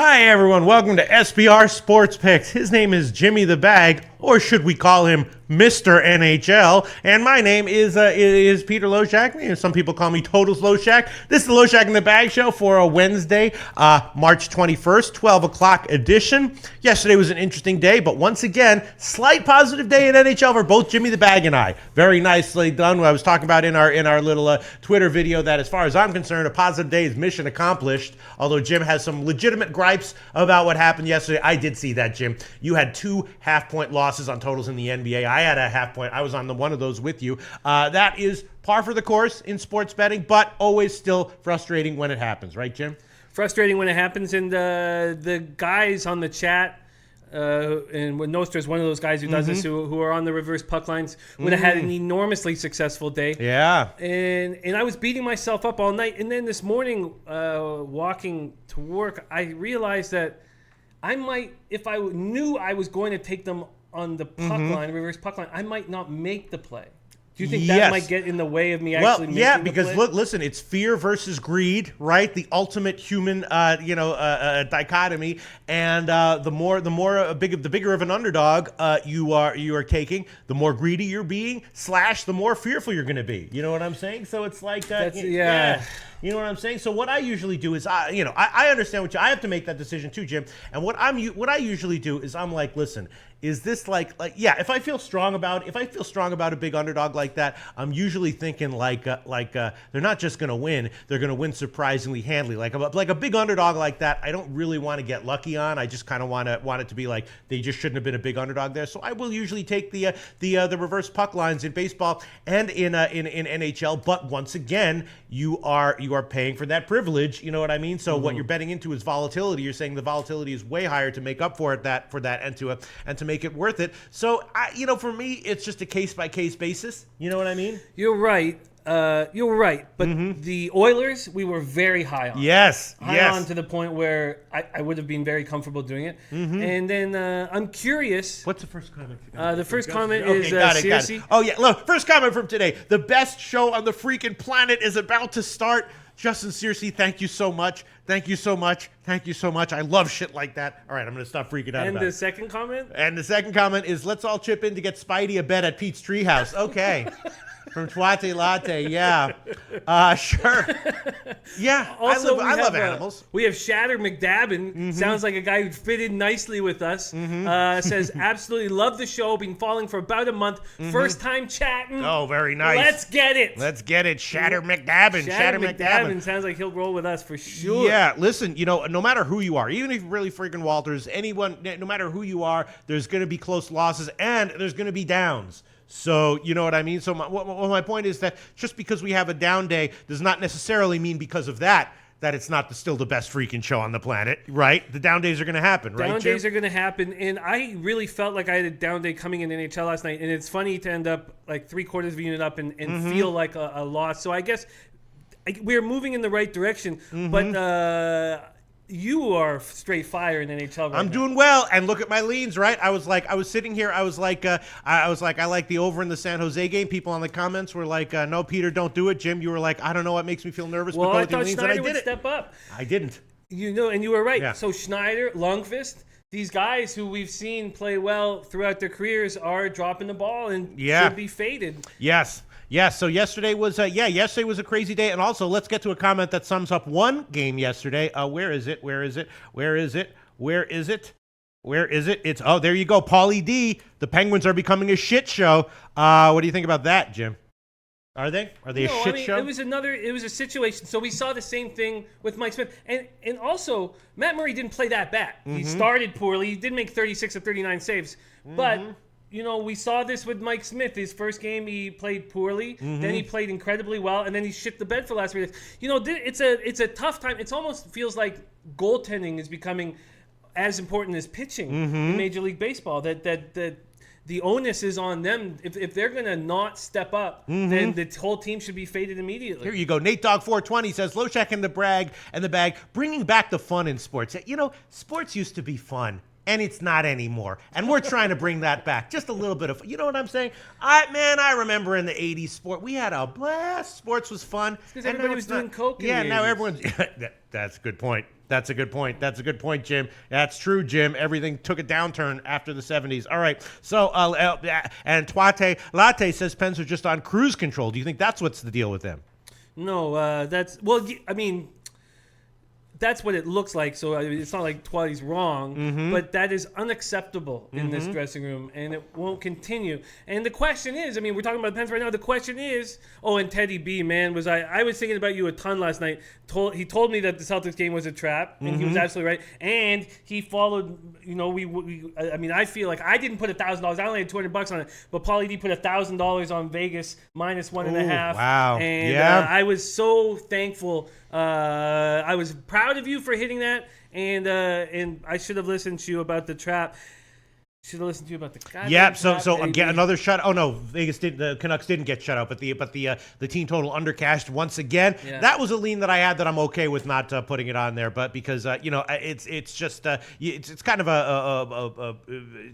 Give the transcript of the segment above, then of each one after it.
Hi, everyone. Welcome to SBR Sports Picks. His name is Jimmy the Bag, or should we call him Mr. NHL? And my name is Peter Loshak. Some people call me Totals Loshak. This is the Loshak in the Bag show for a Wednesday, March 21st, 12 o'clock edition. Yesterday was an interesting day, but once again, slight positive day in NHL for both Jimmy the Bag and I. Very nicely done. I was talking about in our little Twitter video that, as far as I'm concerned, a positive day is mission accomplished. Although Jim has some legitimate gripes about what happened yesterday. I did see that, Jim. You had 2 half-point losses on totals in the NBA. I had a half point. I was on one of those with you. That is par for the course in sports betting, but always still frustrating when it happens, right, Jim? Frustrating when it happens, and the guys on the chat, and Nostra is one of those guys who does this, who are on the reverse puck lines, would have had an enormously successful day. Yeah. And I was beating myself up all night, and then this morning, walking to work, I realized that I might, if I knew I was going to take them on the puck line, reverse puck line, I might not make the play. Do you think that might get in the way of me actually making the play? Yeah, because listen, it's fear versus greed, right? The ultimate human, dichotomy. And the bigger of an underdog you are taking, the more greedy you're being, / the more fearful you're going to be. You know what I'm saying? So it's like, yeah. You know what I'm saying? So what I usually do is, I understand I have to make that decision too, Jim. And what I usually do is I'm like, listen, is this if I feel strong about a big underdog like that, I'm usually thinking they're not just going to win, they're going to win surprisingly handily. Like a big underdog like that, I don't really want to get lucky on. I just kind of want it to be like they just shouldn't have been a big underdog there. So I will usually take the reverse puck lines in baseball and in NHL. But once again, you are paying for that privilege. You know what I mean? So what you're betting into is volatility. You're saying the volatility is way higher to make up for that and to make it worth it. So for me, it's just a case by case basis. You know what I mean? You're right. But the Oilers, we were very high on. Yes. High on to the point where I would have been very comfortable doing it. And then I'm curious. What's the first comment? The first comment is Circe. Oh, yeah. Look, first comment from today. The best show on the freaking planet is about to start. Justin Circe, thank you so much. Thank you so much. Thank you so much. I love shit like that. All right, I'm going to stop freaking out about it. And the second comment? And the second comment is, let's all chip in to get Spidey a bed at Pete's Treehouse. Okay. From Twate Latte, yeah. Sure. Yeah, also, I love animals. We have Shatter McDabbin. Sounds like a guy who'd fit in nicely with us. Says, absolutely love the show. Been following for about a month. First time chatting. Oh, very nice. Let's get it. Shatter McDabbin. Shatter McDabbin. Sounds like he'll roll with us for sure. Yeah, listen, no matter who you are, even if you're really freaking Walters, anyone, no matter who you are, there's going to be close losses and there's going to be downs. So, you know what I mean? So my point is that just because we have a down day does not necessarily mean because of that it's not still the best freaking show on the planet, right? The down days are going to happen, right, Down Jim? days are going to happen, and I really felt like I had a down day coming in NHL last night, and it's funny to end up like 3/4 of a unit up and feel like a loss. So I guess we're moving in the right direction, but you are straight fire in NHL right I'm now. doing well, and look at my leans, right? I was sitting here, I like the over in the San Jose game. People on the comments were like, no, Peter, don't do it. Jim, you were like, I don't know what makes me feel nervous. Well, but I thought leans, Schneider would step up. I didn't. And you were right. Yeah. So Schneider, Lundqvist, these guys who we've seen play well throughout their careers are dropping the ball and should be faded. Yes. Yeah, so yesterday was a crazy day. And also, let's get to a comment that sums up one game yesterday. Where is it? It's, there you go, Paulie D. The Penguins are becoming a shit show. What do you think about that, Jim? Are they a shit show? It was a situation. So we saw the same thing with Mike Smith. And also, Matt Murray didn't play that bad. He started poorly. He did make 36 of 39 saves. But we saw this with Mike Smith. His first game, he played poorly. Then he played incredibly well, and then he shit the bed for the last 3 days. It's a tough time. It almost feels like goaltending is becoming as important as pitching in Major League Baseball. That the onus is on them. If they're going to not step up, then the whole team should be faded immediately. Here you go. Nate Dog 420 says, Loshak and the bag, bringing back the fun in sports. Sports used to be fun. and it's not anymore. And we're trying to bring that back. Just a little bit of, you know what I'm saying? I remember in the 80s sport, we had a blast. Sports was fun. Because everybody was doing coke in the now 80s. everyone's, that's a good point. That's a good point. That's a good point, Jim. That's true, Jim. Everything took a downturn after the 70s. All right. So, and Tuate Latte says Pens are just on cruise control. Do you think that's what's the deal with them? No, I mean, that's what it looks like. So it's not like Twatty's wrong, but that is unacceptable in this dressing room, and it won't continue. And the question is, I mean, we're talking about the Pens right now. The question is, and Teddy B, man, I was thinking about you a ton last night. He told me that the Celtics game was a trap, and he was absolutely right. And he followed. You know, I feel like I didn't put $1,000. I only had $200 on it, but Paulie D put $1,000 on Vegas -1.5. Wow! And yeah, I was so thankful. I was proud of you for hitting that, and I should have listened to you about the trap. Should have listened to you about the goddamn yeah. trap, So baby. again, another shut. Oh no, Vegas did. The Canucks didn't get shut out, but the team total undercashed once again. Yeah. That was a lean that I had that I'm okay with not putting it on there, but because it's just it's kind of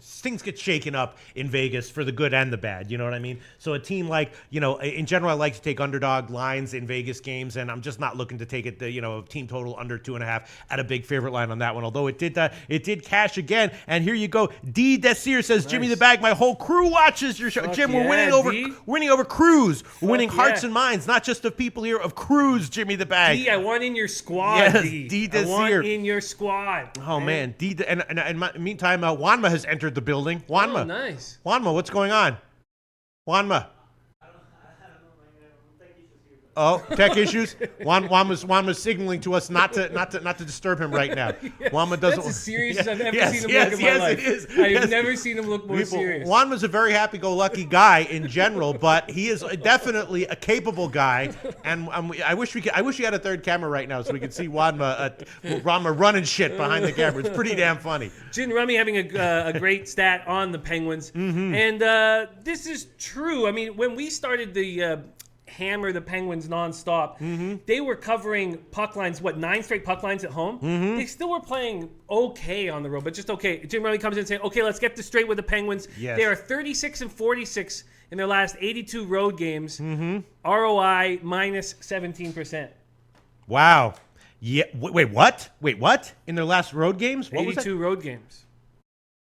things get shaken up in Vegas for the good and the bad. You know what I mean? So a team like in general, I like to take underdog lines in Vegas games, and I'm just not looking to take it team total under 2.5 at a big favorite line on that one. Although it did cash again, and here you go. D. Desir says, nice. Jimmy the Bag, my whole crew watches your show. Fuck Jim, yeah, we're winning over crews. We're winning hearts yeah. and minds, not just of people here, of crews, Jimmy the Bag. D, I want in your squad, yes, D. Desir. I want in your squad. Oh, man. D, and meantime, Wanma has entered the building. Wanma. Oh, nice. Wanma, what's going on? Wanma. Oh, tech issues. Wanma's signaling to us not to disturb him right now. Yeah, Wanma doesn't. That's as serious as I've ever seen him look in my life. It is. I've never seen him look more serious. Wanma's a very happy-go-lucky guy in general, but he is definitely a capable guy. And I wish we had a third camera right now so we could see Wanma running shit behind the camera. It's pretty damn funny. Gin Rummy having a great stat on the Penguins, and this is true. I mean, when we started the hammer the Penguins nonstop, they were covering puck lines, 9 straight puck lines at home? They still were playing okay on the road, but just okay. Jim Riley comes in saying, okay, let's get this straight with the Penguins. Yes. They are 36-46 in their last 82 road games. ROI minus 17%. Wow. Yeah. Wait, what? In their last road games? What 82 was that? road games.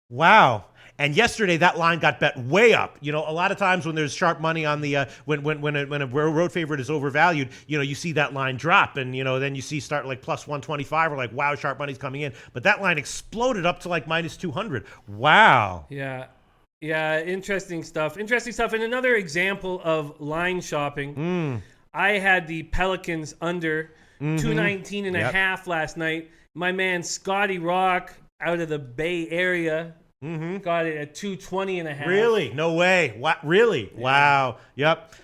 Wow. And yesterday that line got bet way up. A lot of times when there's sharp money on the when a road favorite is overvalued, you see that line drop, and then you see start like plus 125. We're like, wow, sharp money's coming in. But that line exploded up to like minus 200. Wow. Yeah. Yeah, interesting stuff. And another example of line shopping. I had the Pelicans under 219 and a half last night. My man Scotty Rock out of the Bay Area got it at 220 and a half. Really? No way. What? Really? Yeah. Wow. Yep.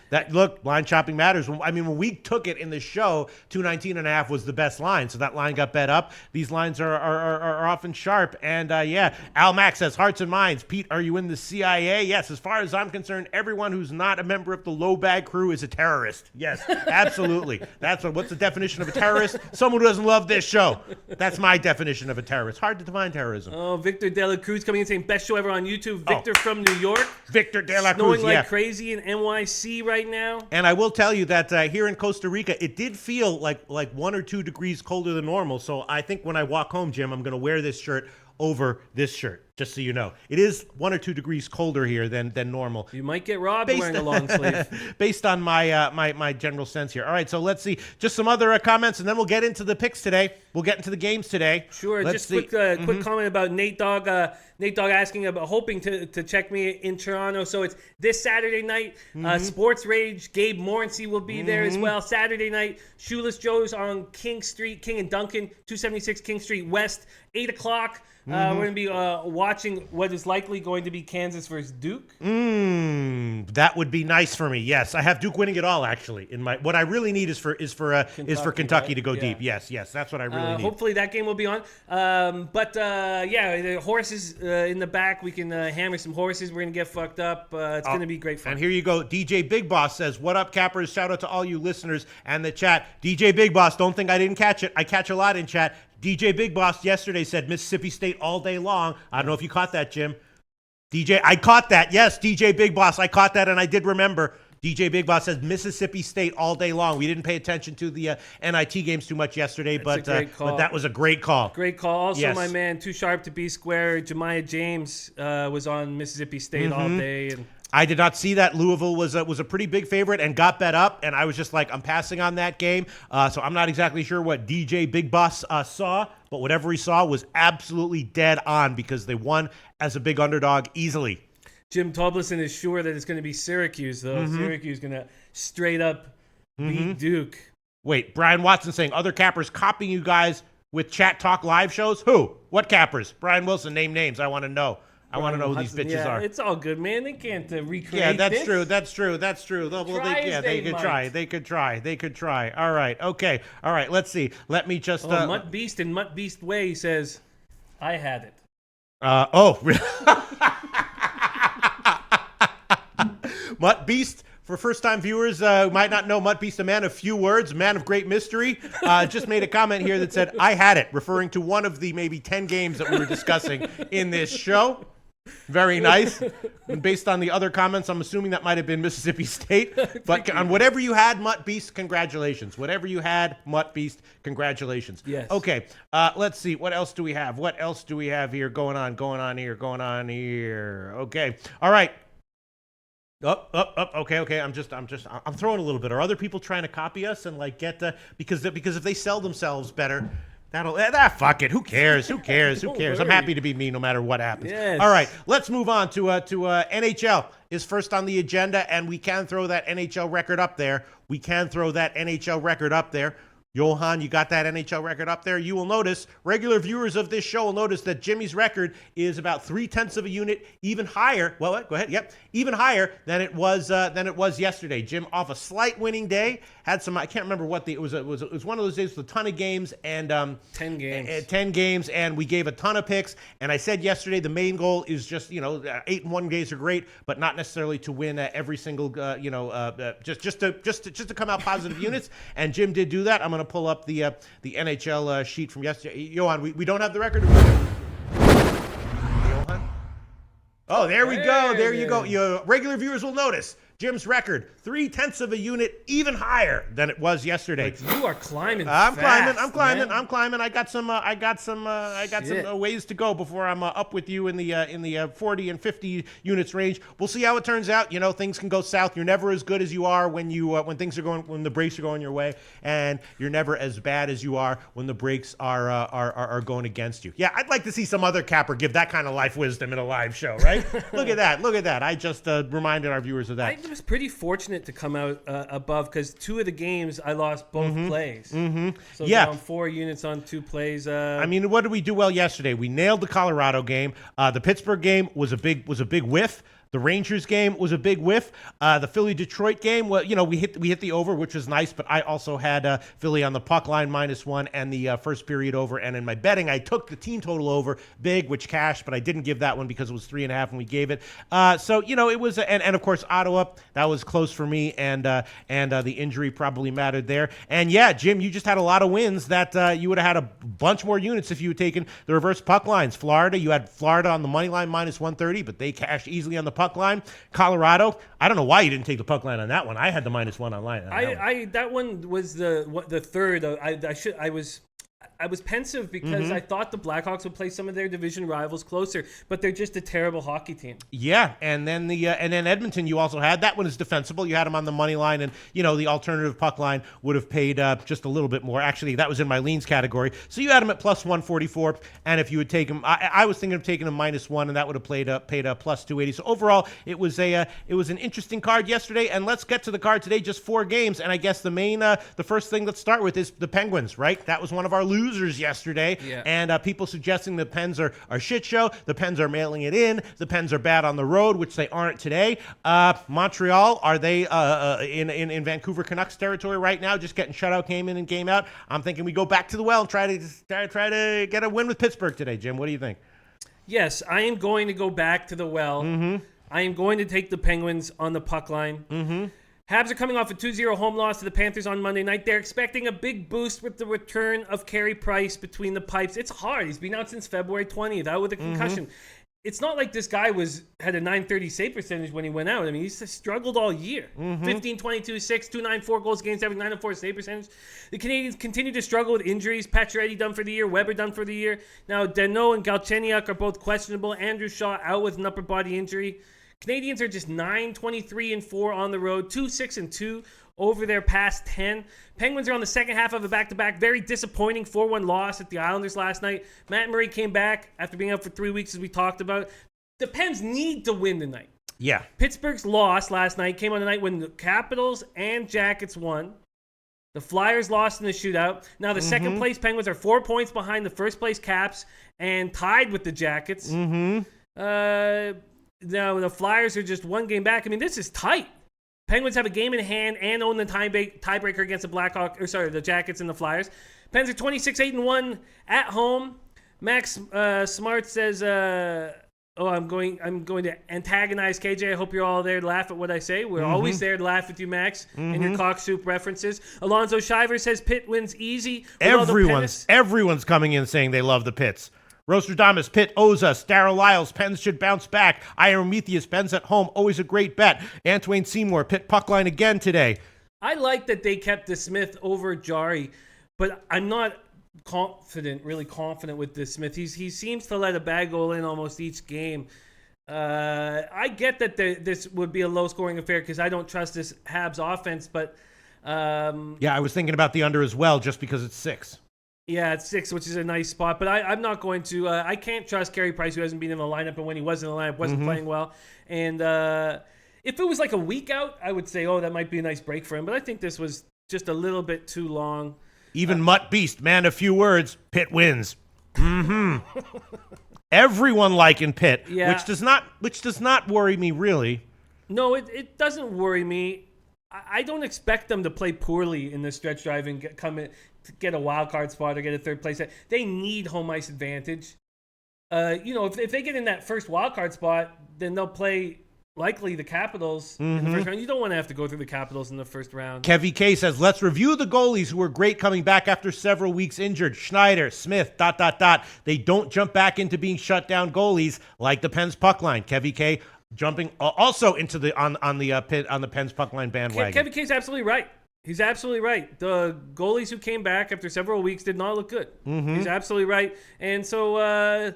Line shopping matters. I mean, when we took it in the show, 219 and a half was the best line. So that line got bet up. These lines are often sharp. And Al Mack says, hearts and minds. Pete, are you in the CIA? Yes. As far as I'm concerned, everyone who's not a member of the low bag crew is a terrorist. Yes, absolutely. What's the definition of a terrorist? Someone who doesn't love this show. That's my definition of a terrorist. Hard to define terrorism. Oh, Victor De La Cruz coming in saying, best show ever on YouTube. Victor from New York. Victor De La Cruz, snowing like crazy in NYC right now. And I will tell you that here in Costa Rica, it did feel like 1 or 2 degrees colder than normal. So I think when I walk home, Jim, I'm going to wear this shirt over this shirt, just so you know. It is 1 or 2 degrees colder here than normal. You might get robbed wearing a long sleeve. Based on my my general sense here. All right, so let's see. Just some other comments, and then we'll get into the picks today. We'll get into the games today. Sure. Let's quick comment about Nate Dogg. Nate Dogg asking about hoping to check me in Toronto. So it's this Saturday night. Sports Rage. Gabe Morency will be there as well. Saturday night. Shoeless Joe's on King Street. King and Duncan. 276 King Street West. 8 o'clock. We're going to be watching what is likely going to be Kansas versus Duke. That would be nice for me. Yes, I have Duke winning it all. Actually, what I really need is for Kentucky to go deep. Yes, that's what I really need. Hopefully that game will be on. The horses in the back. We can hammer some horses. We're going to get fucked up. It's going to be great fun. And here you go. DJ Big Boss says, "What up, Cappers? Shout out to all you listeners and the chat." DJ Big Boss, don't think I didn't catch it. I catch a lot in chat. DJ Big Boss yesterday said Mississippi State all day long. I don't know if you caught that, Jim. I caught that. Yes, DJ Big Boss. I caught that, and I did remember. DJ Big Boss says Mississippi State all day long. We didn't pay attention to the NIT games too much yesterday, but that was a great call. Great call. Also, yes. My man, Too Sharp to Be Square, Jemiah James was on Mississippi State all day. And I did not see that. Louisville was a pretty big favorite and got bet up, and I was just like, I'm passing on that game. So I'm not exactly sure what DJ Big Boss saw, but whatever he saw was absolutely dead on because they won as a big underdog easily. Jim Tobleson is sure that it's going to be Syracuse, though. Syracuse going to straight up beat Duke. Wait, Brian Watson saying other cappers copying you guys with Chat Talk live shows? Who? What cappers? Brian Wilson, name names. I want to know. I want to know who these bitches are. It's all good, man. They can't recreate Yeah, that's this. true. That's true. Well, they could try. They could try. All right. Okay. All right. Let's see. Let me just. Mutt Beast in Mutt Beast Way says, I had it. Really? Mutt Beast, for first-time viewers who might not know Mutt Beast, a man of few words, man of great mystery, just made a comment here that said, I had it, referring to one of the maybe 10 games that we were discussing in this show. Very nice. And based on the other comments, I'm assuming that might have been Mississippi State. But on whatever you had, Mutt Beast, congratulations. Whatever you had, Mutt Beast, congratulations. Yes. Okay. Let's see. What else do we have? What else do we have here going on here? Okay. All right. Okay. I'm throwing a little bit. Are other people trying to copy us and like get because if they sell themselves better, fuck it. Who cares? I'm happy to be me no matter what happens. Yes. All right, let's move on to NHL is first on the agenda, and we can throw that NHL record up there. Johan, you got that NHL record up there. You will notice, regular viewers of this show will notice that Jimmy's record is about 0.3 of a unit, even higher. Well, what? Go ahead. Yep, even higher than it was yesterday. Jim, off a slight winning day, had some. I can't remember what it was. It was one of those days with a ton of games and 10 games. 10 games, and we gave a ton of picks. And I said yesterday the main goal is just 8-1 days are great, but not necessarily to win every single just to come out positive units. And Jim did do that. I'm going to pull up the NHL sheet from yesterday. Johan, we don't have the record. Johan? Oh, there we go. There you go. Your regular viewers will notice Jim's record, 0.3 of a unit, even higher than it was yesterday. But you are climbing. I'm fast, climbing. man. I'm climbing. I got some ways to go before I'm up with you in the 40 and 50 units range. We'll see how it turns out. Things can go south. You're never as good as you are when the breaks are going your way, and you're never as bad as you are when the breaks are going against you. Yeah, I'd like to see some other capper give that kind of life wisdom in a live show, right? Look at that. I just reminded our viewers of that. I was pretty fortunate to come out above because 2 of the games I lost both plays. So down 4 units on 2 plays. What did we do well yesterday? We nailed the Colorado game. The Pittsburgh game was a big whiff. The Rangers game was a big whiff. The Philly-Detroit game, well, we hit the over, which was nice, but I also had Philly on the puck line -1 and the first period over. And in my betting, I took the team total over big, which cashed, but I didn't give that one because it was 3.5 and we gave it. It was, and of course, Ottawa, that was close for me, and the injury probably mattered there. And yeah, Jim, you just had a lot of wins that you would have had a bunch more units if you had taken the reverse puck lines. Florida, you had Florida on the money line -130, but they cashed easily on the puck line. Colorado, I don't know why you didn't take the puck line on that one. I had the -1 online. That one was the third. I was pensive because I thought the Blackhawks would play some of their division rivals closer, but they're just a terrible hockey team. Yeah, and then Edmonton you also had. That one is defensible. You had them on the money line, and the alternative puck line would have paid just a little bit more. Actually, that was in my leans category. So you had them at +144, and if you would take them, I was thinking of taking them -1, and that would have paid +280. So overall, it was an interesting card yesterday. And let's get to the card today. Just 4 games, and I guess the first thing let's start with is the Penguins. Right, that was one of our losers yesterday, and people suggesting the Pens are shit show. The Pens are mailing it in. The Pens are bad on the road, which they aren't today. Montreal, are they in Vancouver Canucks territory right now, just getting shutout game in and game out? I'm thinking we go back to the well and try to get a win with Pittsburgh today. Jim, what do you think? Yes, I am going to go back to the well. I am going to take the Penguins on the puck line. Habs are coming off a 2-0 home loss to the Panthers on Monday night. They're expecting a big boost with the return of Carey Price between the pipes. It's hard. He's been out since February 20th, out with a concussion. It's not like this guy had a .930 save percentage when he went out. I mean, he's struggled all year. 15, 22, 6, 2.94 goals against average, 904 save percentage. The Canadians continue to struggle with injuries. Pacioretty done for the year. Weber done for the year. Now, Danault and Galchenyuk are both questionable. Andrew Shaw out with an upper body injury. Canadians are just 9-23-4 on the road, 2-6-2 over their past 10. Penguins are on the second half of a back-to-back. Very disappointing 4-1 loss at the Islanders last night. Matt Murray came back after being out for 3 weeks, as we talked about. The Pens need to win tonight. Yeah. Pittsburgh's loss last night came on the night when the Capitals and Jackets won. The Flyers lost in the shootout. Now, the second-place Penguins are 4 points behind the first-place Caps and tied with the Jackets. Now, the Flyers are just one game back. I mean, this is tight. Penguins have a game in hand and own the tiebreaker against the Jackets and the Flyers. Pens are 26-8-1 at home. Max Smart says, I'm going to antagonize KJ. I hope you're all there to laugh at what I say. We're always there to laugh with you, Max, and your cock soup references. Alonzo Shiver says Pitt wins easy. Everyone's coming in saying they love the Pits. Rostradamus, Pitt owes us. Darryl Lyles, Pens should bounce back. Iometheus, Pens at home, always a great bet. Antoine Seymour, Pitt puck line again today. I like that they kept the Smith over Jari, but I'm not really confident with this Smith. He seems to let a bad goal in almost each game. I get that this would be a low-scoring affair because I don't trust this Habs offense, but... I was thinking about the under as well just because it's 6. Yeah, it's 6, which is a nice spot. But I'm not going to. I can't trust Carey Price, who hasn't been in the lineup, and when he was in the lineup, wasn't playing well. And if it was like a week out, I would say, that might be a nice break for him. But I think this was just a little bit too long. Even Mutt Beast, man, a few words. Pitt wins. Everyone liking Pitt, which does not worry me really. No, it doesn't worry me. I don't expect them to play poorly in this stretch drive and get a wild card spot or get a third place. They need home ice advantage. If they get in that first wild card spot, then they'll play likely the Capitals in the first round. You don't want to have to go through the Capitals in the first round. Kevy K says, let's review the goalies who were great coming back after several weeks injured. Schneider, Smith, ... They don't jump back into being shut down goalies like the Pens puck line. Kevy K jumping also into the on the Pens puck line bandwagon. Kevin K's absolutely right. He's absolutely right. The goalies who came back after several weeks did not look good. He's absolutely right. And so, I'm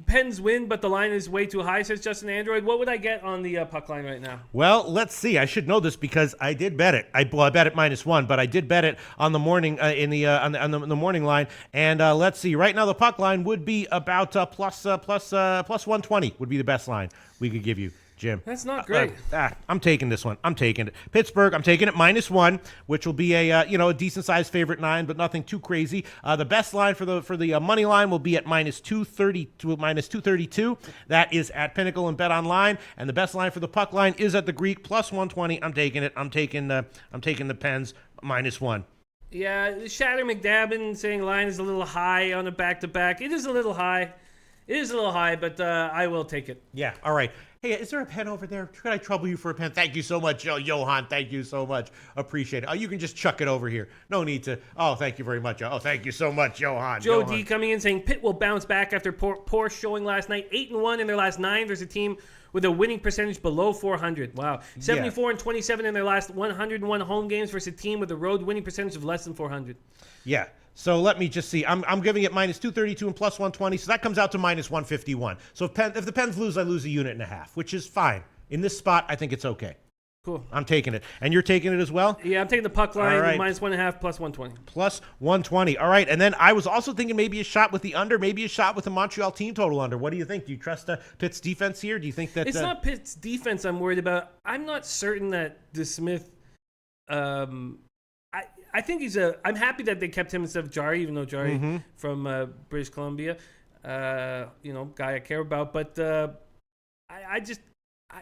Pens win, but the line is way too high, says Justin Android. What would I get on the puck line right now? Well, let's see. I should know this because I did bet it. I bet it -1, but I did bet it on the morning on the morning line. And let's see. Right now, the puck line would be about plus 120 would be the best line we could give you, Jim. That's not great. I'm taking this one. I'm taking it. Pittsburgh, I'm taking it -1, which will be a decent sized favorite 9, but nothing too crazy. The best line for the money line will be at -230 to -232. That is at Pinnacle and Bet Online, and the best line for the puck line is at the Greek +120. I'm taking it. I'm taking the Pens -1. Yeah, Shatter McDabbin saying line is a little high on a back-to-back. It is a little high. But I will take it. Yeah, all right. Hey, is there a pen over there? Could I trouble you for a pen? Thank you so much, Johan. Thank you so much. Appreciate it. Oh, you can just chuck it over here. No need to. Oh, thank you very much. Oh, thank you so much, Johan. Joe D coming in saying Pitt will bounce back after poor showing last night. 8-1 in their last 9. There's a team with a winning percentage below 400. Wow. 74-27 in their last 101 home games versus a team with a road winning percentage of less than 400. Yeah. So let me just see. I'm giving it -232 and +120, so that comes out to -151. So if the Pens lose, I lose 1.5 units, which is fine. In this spot, I think it's okay. Cool. I'm taking it. And you're taking it as well? Yeah, I'm taking the puck line, right. -1.5, +120. +120. All right. And then I was also thinking maybe a shot with the under, maybe a shot with the Montreal team total under. What do you think? Do you trust Pitt's defense here? Do you think that... It's not Pitt's defense I'm worried about. I'm not certain that DeSmith... I think I'm happy that they kept him instead of Jari, even though Jari from British Columbia, guy I care about. But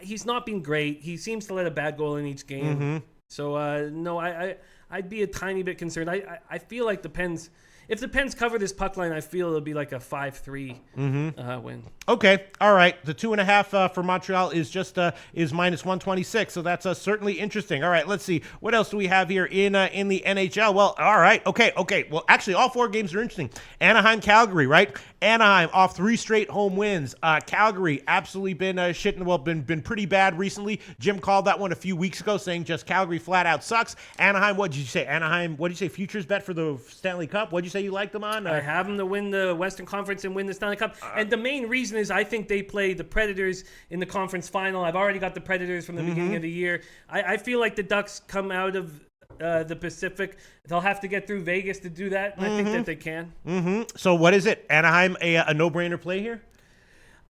he's not been great. He seems to let a bad goal in each game. So no, I'd be a tiny bit concerned. I feel like the Pens, if the Pens cover this puck line, I feel it'll be like a 5-3 win. Okay, all right. The 2.5 for Montreal is just is -126, so that's certainly interesting. All right, let's see what else do we have here in the NHL. Well, all right, okay. Well, actually, all 4 games are interesting. Anaheim, Calgary, right? Anaheim off 3 straight home wins. Calgary absolutely been been pretty bad recently. Jim called that one a few weeks ago, saying just Calgary flat out sucks. Anaheim, what did you say? Anaheim, what did you say? Futures bet for the Stanley Cup. What did you say you liked them on? I have them to win the Western Conference and win the Stanley Cup. And the main reason is I think they play the Predators in the conference final. I've already got the Predators from the beginning of the year. I feel like the Ducks come out of the Pacific. They'll have to get through Vegas to do that, and I think that they can. So what is it? Anaheim, a no-brainer play here?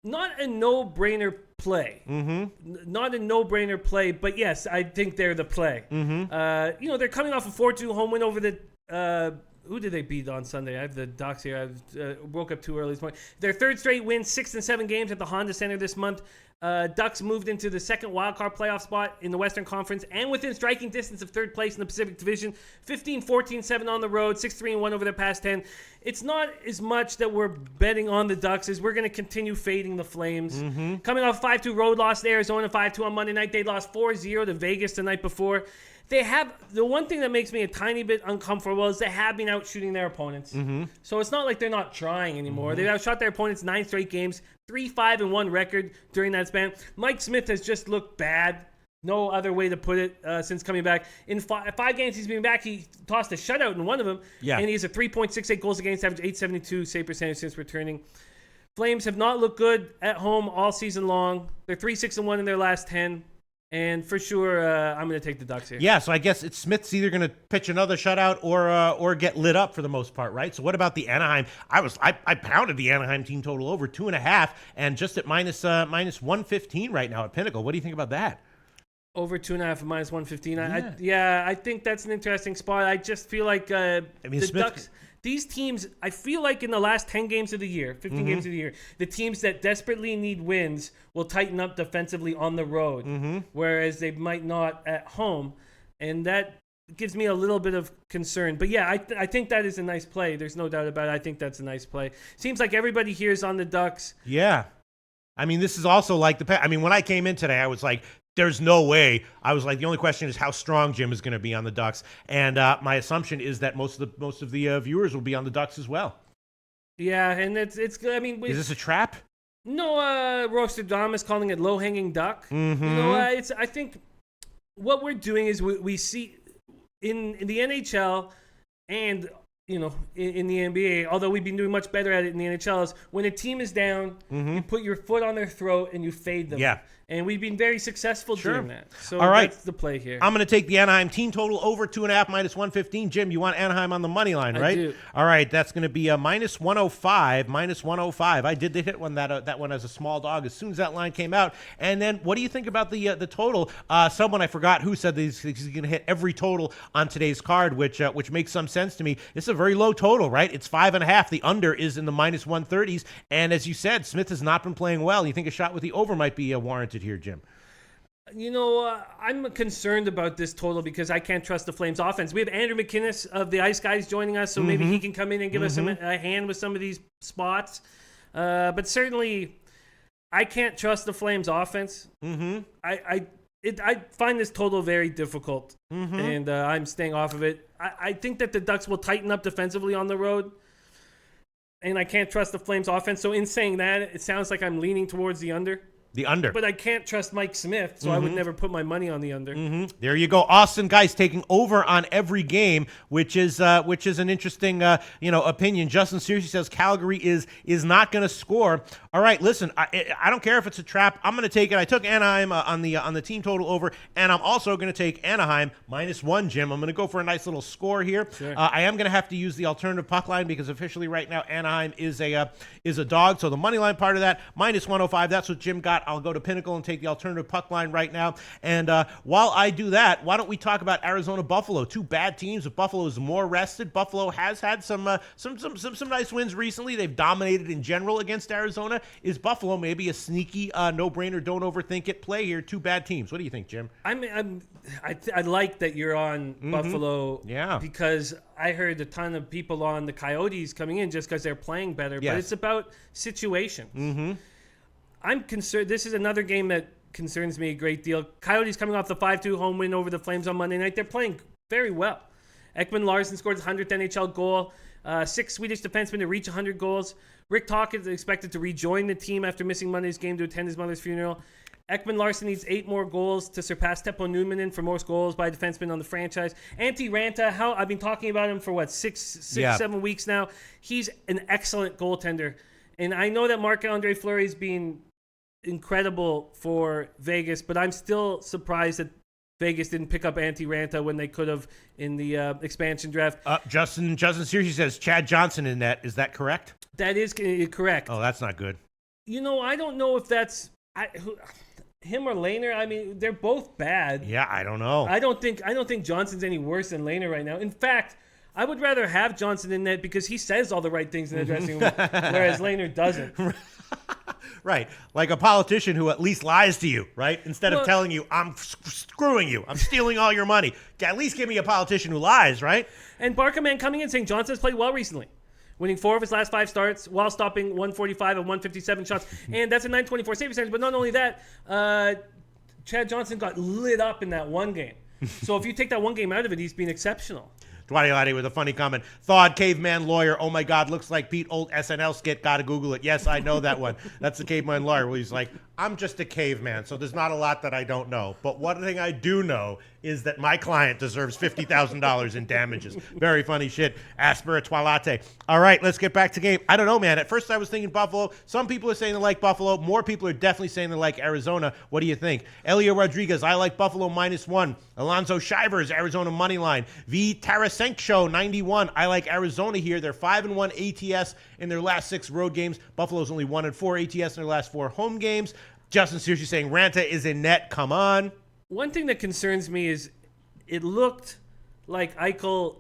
Not a no-brainer play. Not a no-brainer play, but yes, I think they're the play. They're coming off a 4-2 home win over the who did they beat on Sunday? I have the Ducks here. I woke up too early this morning. Their 3rd straight win, 6 and 7 games at the Honda Center this month. Ducks moved into the 2nd wildcard playoff spot in the Western Conference and within striking distance of 3rd place in the Pacific Division. 15-14-7 on the road, 6-3-1 over their past 10. It's not as much that we're betting on the Ducks as we're going to continue fading the Flames. Coming off 5-2 road loss to Arizona, 5-2 on Monday night. They lost 4-0 to Vegas the night before. They have the one thing that makes me a tiny bit uncomfortable is they have been out shooting their opponents. So it's not like they're not trying anymore. They've outshot their opponents 9 straight games, 3-5-1 record during that span. Mike Smith has just looked bad. No other way to put it since coming back. In 5 games he's been back, he tossed a shutout in one of them. And he's a 3.68 goals against average, 872 save percentage since returning. Flames have not looked good at home all season long. They're 3-6-1 in their last 10. And for sure, I'm going to take the Ducks here. Yeah, so I guess Smith's either going to pitch another shutout or get lit up for the most part, right? So what about the Anaheim? I pounded the Anaheim team total over 2.5 and just at minus 115 right now at Pinnacle. What do you think about that? Over 2.5 and minus 115. I think that's an interesting spot. I just feel like the Ducks. These teams, I feel like in the last 10 games of the year, 15 games of the year, the teams that desperately need wins will tighten up defensively on the road, whereas they might not at home. And that gives me a little bit of concern. But yeah, I think that is a nice play. There's no doubt about it. I think that's a nice play. Seems like everybody here is on the Ducks. Yeah. I mean, this is also like when I came in today, I was like, there's no way. I was like, the only question is how strong Jim is going to be on the Ducks, and my assumption is that most of the viewers will be on the Ducks as well. Yeah, and it's. I mean, is this a trap? No, Roaster Dom is calling it low hanging duck. I think what we're doing is we see in the NHL and in the NBA, although we've been doing much better at it in the NHL, is when a team is down, you put your foot on their throat and you fade them. Yeah. And we've been very successful doing that. So all right. That's the play here. I'm going to take the Anaheim team total over 2.5 minus 115. Jim, you want Anaheim on the money line, right? I do. All right. That's going to be a minus 105. Minus 105. I did hit that one as a small dog as soon as that line came out. And then what do you think about the total? Someone I forgot who said that he's going to hit every total on today's card, which makes some sense to me. It's a very low total, right? It's 5.5. The under is in the minus 130s. And as you said, Smith has not been playing well. You think a shot with the over might be warranted here, Jim? I'm concerned about this total because I can't trust the Flames offense. We have Andrew McInnes of the Ice Guys joining us, so maybe he can come in and give us a hand with some of these spots. But certainly, I can't trust the Flames offense. I find this total very difficult, and I'm staying off of it. I think that the Ducks will tighten up defensively on the road, and I can't trust the Flames offense. So in saying that, it sounds like I'm leaning towards the under. The under. But I can't trust Mike Smith, so I would never put my money on the under. There you go. Austin Geist taking over on every game, which is an interesting opinion. Justin seriously says Calgary is not going to score. All right, listen, I don't care if it's a trap. I'm going to take it. I took Anaheim on the team total over, and I'm also going to take Anaheim -1, Jim. I'm going to go for a nice little score here. Sure. I am going to have to use the alternative puck line because officially right now Anaheim is a dog. So the money line part of that -105. That's what Jim got spot. I'll go to Pinnacle and take the alternative puck line right now. And while I do that, why don't we talk about Arizona Buffalo? Two bad teams. If Buffalo is more rested, Buffalo has had some nice wins recently. They've dominated in general against Arizona. Is Buffalo maybe a sneaky no-brainer, don't overthink it play here? Two bad teams. What do you think, Jim? I like that you're on Buffalo. Yeah. Because I heard a ton of people on the Coyotes coming in just because they're playing better. Yes. But it's about situations. I'm concerned. This is another game that concerns me a great deal. Coyotes coming off the 5-2 home win over the Flames on Monday night. They're playing very well. Ekman Larsson scored his 100th NHL goal. 6 Swedish defensemen to reach 100 goals. Rick Tocchet is expected to rejoin the team after missing Monday's game to attend his mother's funeral. Ekman Larsson needs 8 more goals to surpass Teppo Numminen for most goals by a defenseman on the franchise. Antti Ranta, I've been talking about him for 7 weeks now. He's an excellent goaltender. And I know that Marc-Andre Fleury's been incredible for Vegas, but I'm still surprised that Vegas didn't pick up Antti Ranta when they could have in the expansion draft. Justin Searcy says Chad Johnson in net. Is that correct? That is correct. Oh, that's not good. I don't know if that's him or Lehner. I mean, they're both bad. Yeah, I don't know. I don't think Johnson's any worse than Lehner right now. In fact, I would rather have Johnson in net because he says all the right things in the dressing room, whereas Lehner doesn't. Right. Like a politician who at least lies to you, right? Instead of telling you, I'm screwing you, I'm stealing all your money. At least give me a politician who lies, right? And Barkerman coming in saying Johnson's played well recently, winning 4 of his last 5 starts while stopping 145 and 157 shots. And that's a 924 save percentage. But not only that, Chad Johnson got lit up in that one game. So if you take that one game out of it, he's been exceptional. Dwight with a funny comment. Thawed caveman lawyer. Oh my God, looks like Pete, old SNL skit. Gotta Google it. Yes, I know that one. That's the caveman lawyer where he's like, I'm just a caveman, so there's not a lot that I don't know. But one thing I do know is that my client deserves $50,000 in damages. Very funny shit. Aspiritualate. All right, let's get back to game. I don't know, man. At first I was thinking Buffalo. Some people are saying they like Buffalo. More people are definitely saying they like Arizona. What do you think? Elio Rodriguez, I like Buffalo -1. Alonzo Shivers, Arizona money line. V. Tarasenko, 91. I like Arizona here. They're 5-1 ATS in their last 6 road games. Buffalo's only 1-4 ATS in their last 4 home games. Justin Searcy saying Ranta is in net. Come on. One thing that concerns me is it looked like Eichel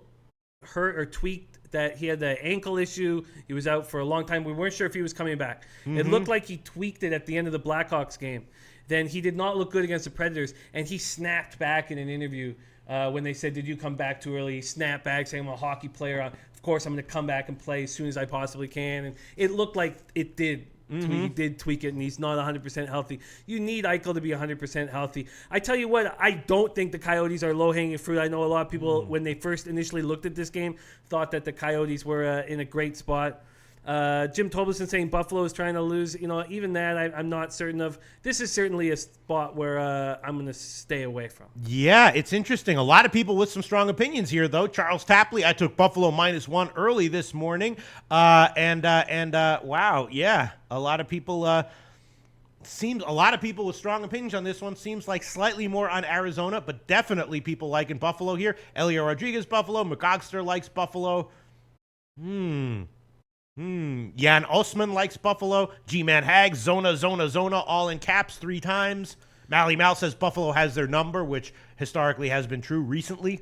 hurt or tweaked, that he had the ankle issue. He was out for a long time. We weren't sure if he was coming back. It looked like he tweaked it at the end of the Blackhawks game. Then he did not look good against the Predators, and he snapped back in an interview when they said, did you come back too early? He snapped back saying, I'm a hockey player. Of course, I'm going to come back and play as soon as I possibly can. And it looked like it did. He did tweak it, and he's not 100% healthy. You need Eichel to be 100% healthy. I tell you what, I don't think the Coyotes are low-hanging fruit. I know a lot of people, when they first initially looked at this game, thought that the Coyotes were in a great spot. Jim Tobleson saying Buffalo is trying to lose. Even that I'm not certain of. This is certainly a spot where I'm going to stay away from. Yeah, it's interesting. A lot of people with some strong opinions here, though. Charles Tapley, I took Buffalo -1 early this morning. Wow, yeah. A lot of people with strong opinions on this one. Seems like slightly more on Arizona, but definitely people liking Buffalo here. Elio Rodriguez, Buffalo. McOgster likes Buffalo. Jan Osman likes Buffalo. G-Man Hag, Zona, all in caps 3 times. Mally Mal says Buffalo has their number, which historically has been true recently.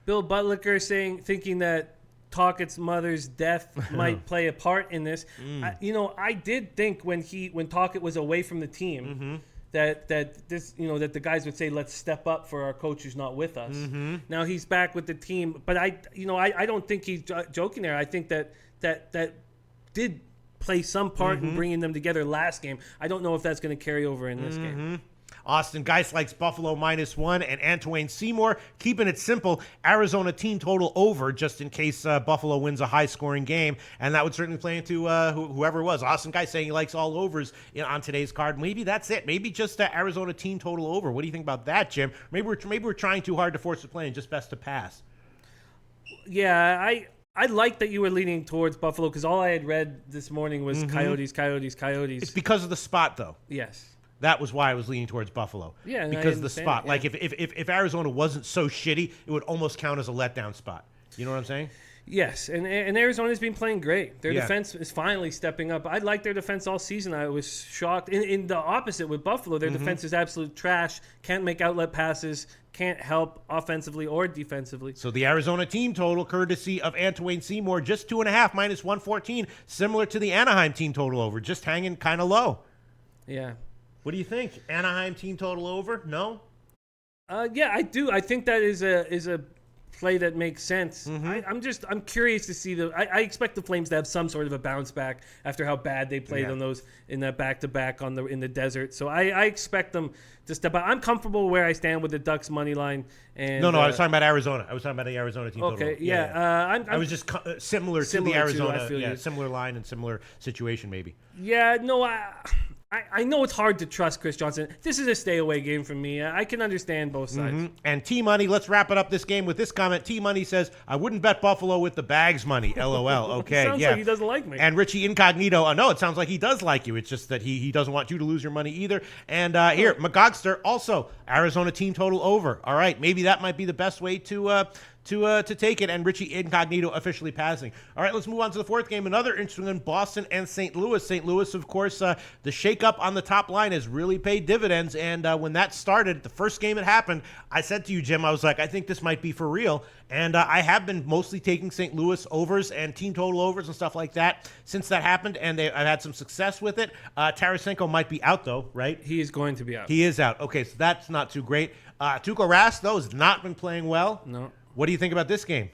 Bill Butlicker thinking that Tocchet's mother's death might play a part in this. I did think when Tocchet was away from the team that the guys would say, let's step up for our coach who's not with us. Now he's back with the team, but I don't think he's joking there. I think that did play some part in bringing them together last game. I don't know if that's going to carry over in this game. Austin Geist likes Buffalo -1, and Antoine Seymour keeping it simple. Arizona team total over, just in case Buffalo wins a high-scoring game, and that would certainly play into whoever it was. Austin Geist saying he likes all overs on today's card. Maybe that's it. Maybe just Arizona team total over. What do you think about that, Jim? Maybe we're trying too hard to force the play and just best to pass. Yeah, I like that you were leaning towards Buffalo because all I had read this morning was Coyotes. It's because of the spot, though. Yes. That was why I was leaning towards Buffalo. Yeah, because of the spot. Yeah. Like if Arizona wasn't so shitty, it would almost count as a letdown spot. You know what I'm saying? Yes, and Arizona's been playing great. Their Yeah. defense is finally stepping up. I liked their defense all season. I was shocked. In the opposite with Buffalo, their defense is absolute trash. Can't make outlet passes. Can't help offensively or defensively. So the Arizona team total, courtesy of Antoine Seymour, just 2.5 minus 114, similar to the Anaheim team total over, just hanging kind of low. Yeah. What do you think? Anaheim team total over? No? Yeah, I do. I think that is a play that makes sense. I'm curious to see I expect the Flames to have some sort of a bounce back after how bad they played on those in that back-to-back in the desert. So I expect them to step out. I'm comfortable where I stand with the Ducks money line. And No, I was talking about Arizona. I was talking about the Arizona team total. Okay, yeah. I was just similar to the Similar to, Arizona. I feel you. Similar line and similar situation maybe. Yeah, no, I know it's hard to trust Chris Johnson. This is a stay-away game for me. I can understand both sides. And T-Money, let's wrap it up this game with this comment. T-Money says, I wouldn't bet Buffalo with the bags money. LOL. Okay, Sounds like he doesn't like me. And Richie Incognito, no, it sounds like he does like you. It's just that he doesn't want you to lose your money either. And here, McGogster, also, Arizona team total over. All right, maybe that might be the best way to take it, and Richie Incognito officially passing. All right, let's move on to the fourth game. Another interesting one, Boston and St. Louis. St. Louis, of course, the shakeup on the top line has really paid dividends, and when that started, the first game it happened, I said to you, Jim, I was like, I think this might be for real, and I have been mostly taking St. Louis overs and team total overs and stuff like that since that happened, and I've had some success with it. Tarasenko might be out, though, right? He is going to be out. He is out. Okay, so that's not too great. Tuukka Rask, though, has not been playing well. No. What do you think about this game?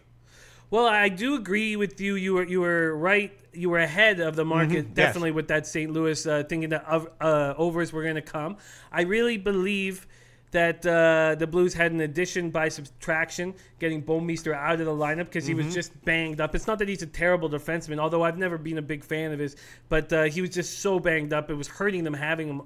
Well, I do agree with you. You were right. You were ahead of the market, definitely, with that St. Louis thinking that overs were going to come. I really believe that the Blues had an addition by subtraction, getting Bouwmeester out of the lineup because he was just banged up. It's not that he's a terrible defenseman, although I've never been a big fan of his, but he was just so banged up. It was hurting them having him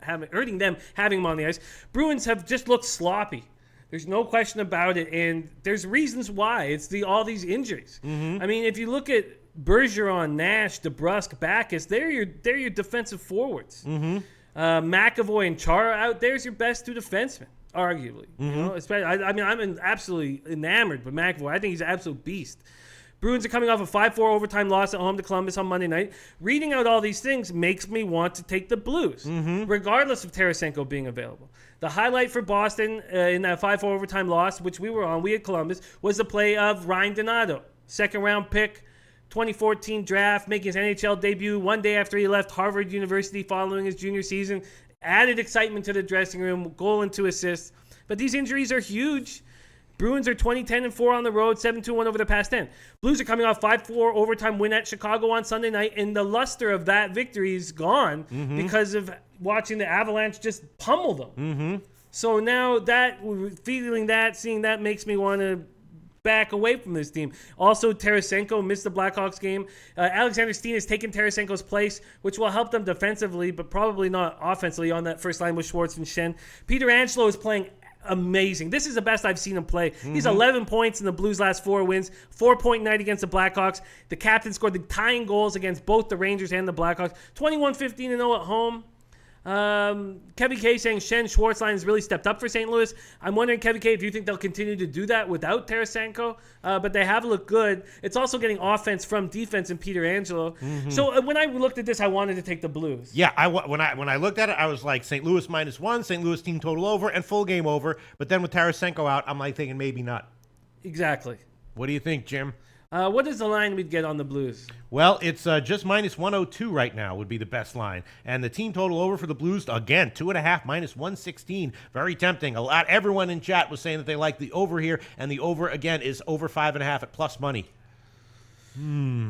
on the ice. Bruins have just looked sloppy. There's no question about it, and there's reasons why. It's all these injuries. I mean, if you look at Bergeron, Nash, DeBrusk, Backus, they're your defensive forwards. McAvoy and Chara out there's your best two defensemen, arguably. You know, especially, I'm absolutely enamored with McAvoy. I think he's an absolute beast. Bruins are coming off a 5-4 overtime loss at home to Columbus on Monday night. Reading out all these things makes me want to take the Blues, regardless of Tarasenko being available. The highlight for Boston in that 5-4 overtime loss, which we were on, we had Columbus, was the play of Ryan Donato, second-round pick, 2014 draft, making his NHL debut one day after he left Harvard University following his junior season. Added excitement to the dressing room, goal and 2 assists. But these injuries are huge. Bruins are 20-10-4 on the road, 7-2-1 over the past 10. Blues are coming off 5-4 overtime win at Chicago on Sunday night, and the luster of that victory is gone because of watching the Avalanche just pummel them. So now seeing that makes me want to back away from this team. Also, Tarasenko missed the Blackhawks game. Alexander Steen has taken Tarasenko's place, which will help them defensively, but probably not offensively on that first line with Schwartz and Schenn. Peter Angelo is playing amazing. This is the best I've seen him play. He's 11 points in the Blues' last 4 wins, 4-point night against the Blackhawks. The captain scored the tying goals against both the Rangers and the Blackhawks. 21-15-0 at home. Kevin K saying Schenn Schwartz line has really stepped up for St. Louis. I'm wondering, Kevin K, if you think they'll continue to do that without Tarasenko, but they have looked good. It's also getting offense from defense and Peter Angelo. So when I looked at this, I wanted to take the Blues. Yeah, when I looked at it, I was like St. Louis -1, St. Louis team total over, and full game over. But then with Tarasenko out, I'm like thinking maybe not. Exactly. What do you think, Jim? What is the line we'd get on the Blues? Well, it's just -102 right now would be the best line. And the team total over for the Blues, again, 2.5, -116. Very tempting. Everyone in chat was saying that they like the over here, and the over, again, is over 5.5 at plus money.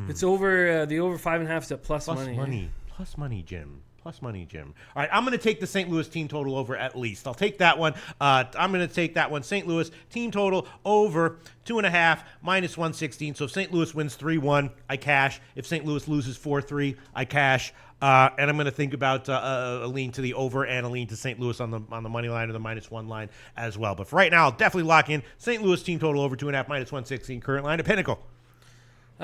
It's over, the over 5.5 is at plus money. Plus money, Jim. Plus money, Jim. All right, I'm going to take the St. Louis team total over at least. I'll take that one. I'm going to take that one. St. Louis team total over 2.5, -116. So if St. Louis wins 3-1, I cash. If St. Louis loses 4-3, I cash. And I'm going to think about a lean to the over and a lean to St. Louis on the money line or the -1 line as well. But for right now, I'll definitely lock in St. Louis team total over 2.5, -116. Current line at Pinnacle.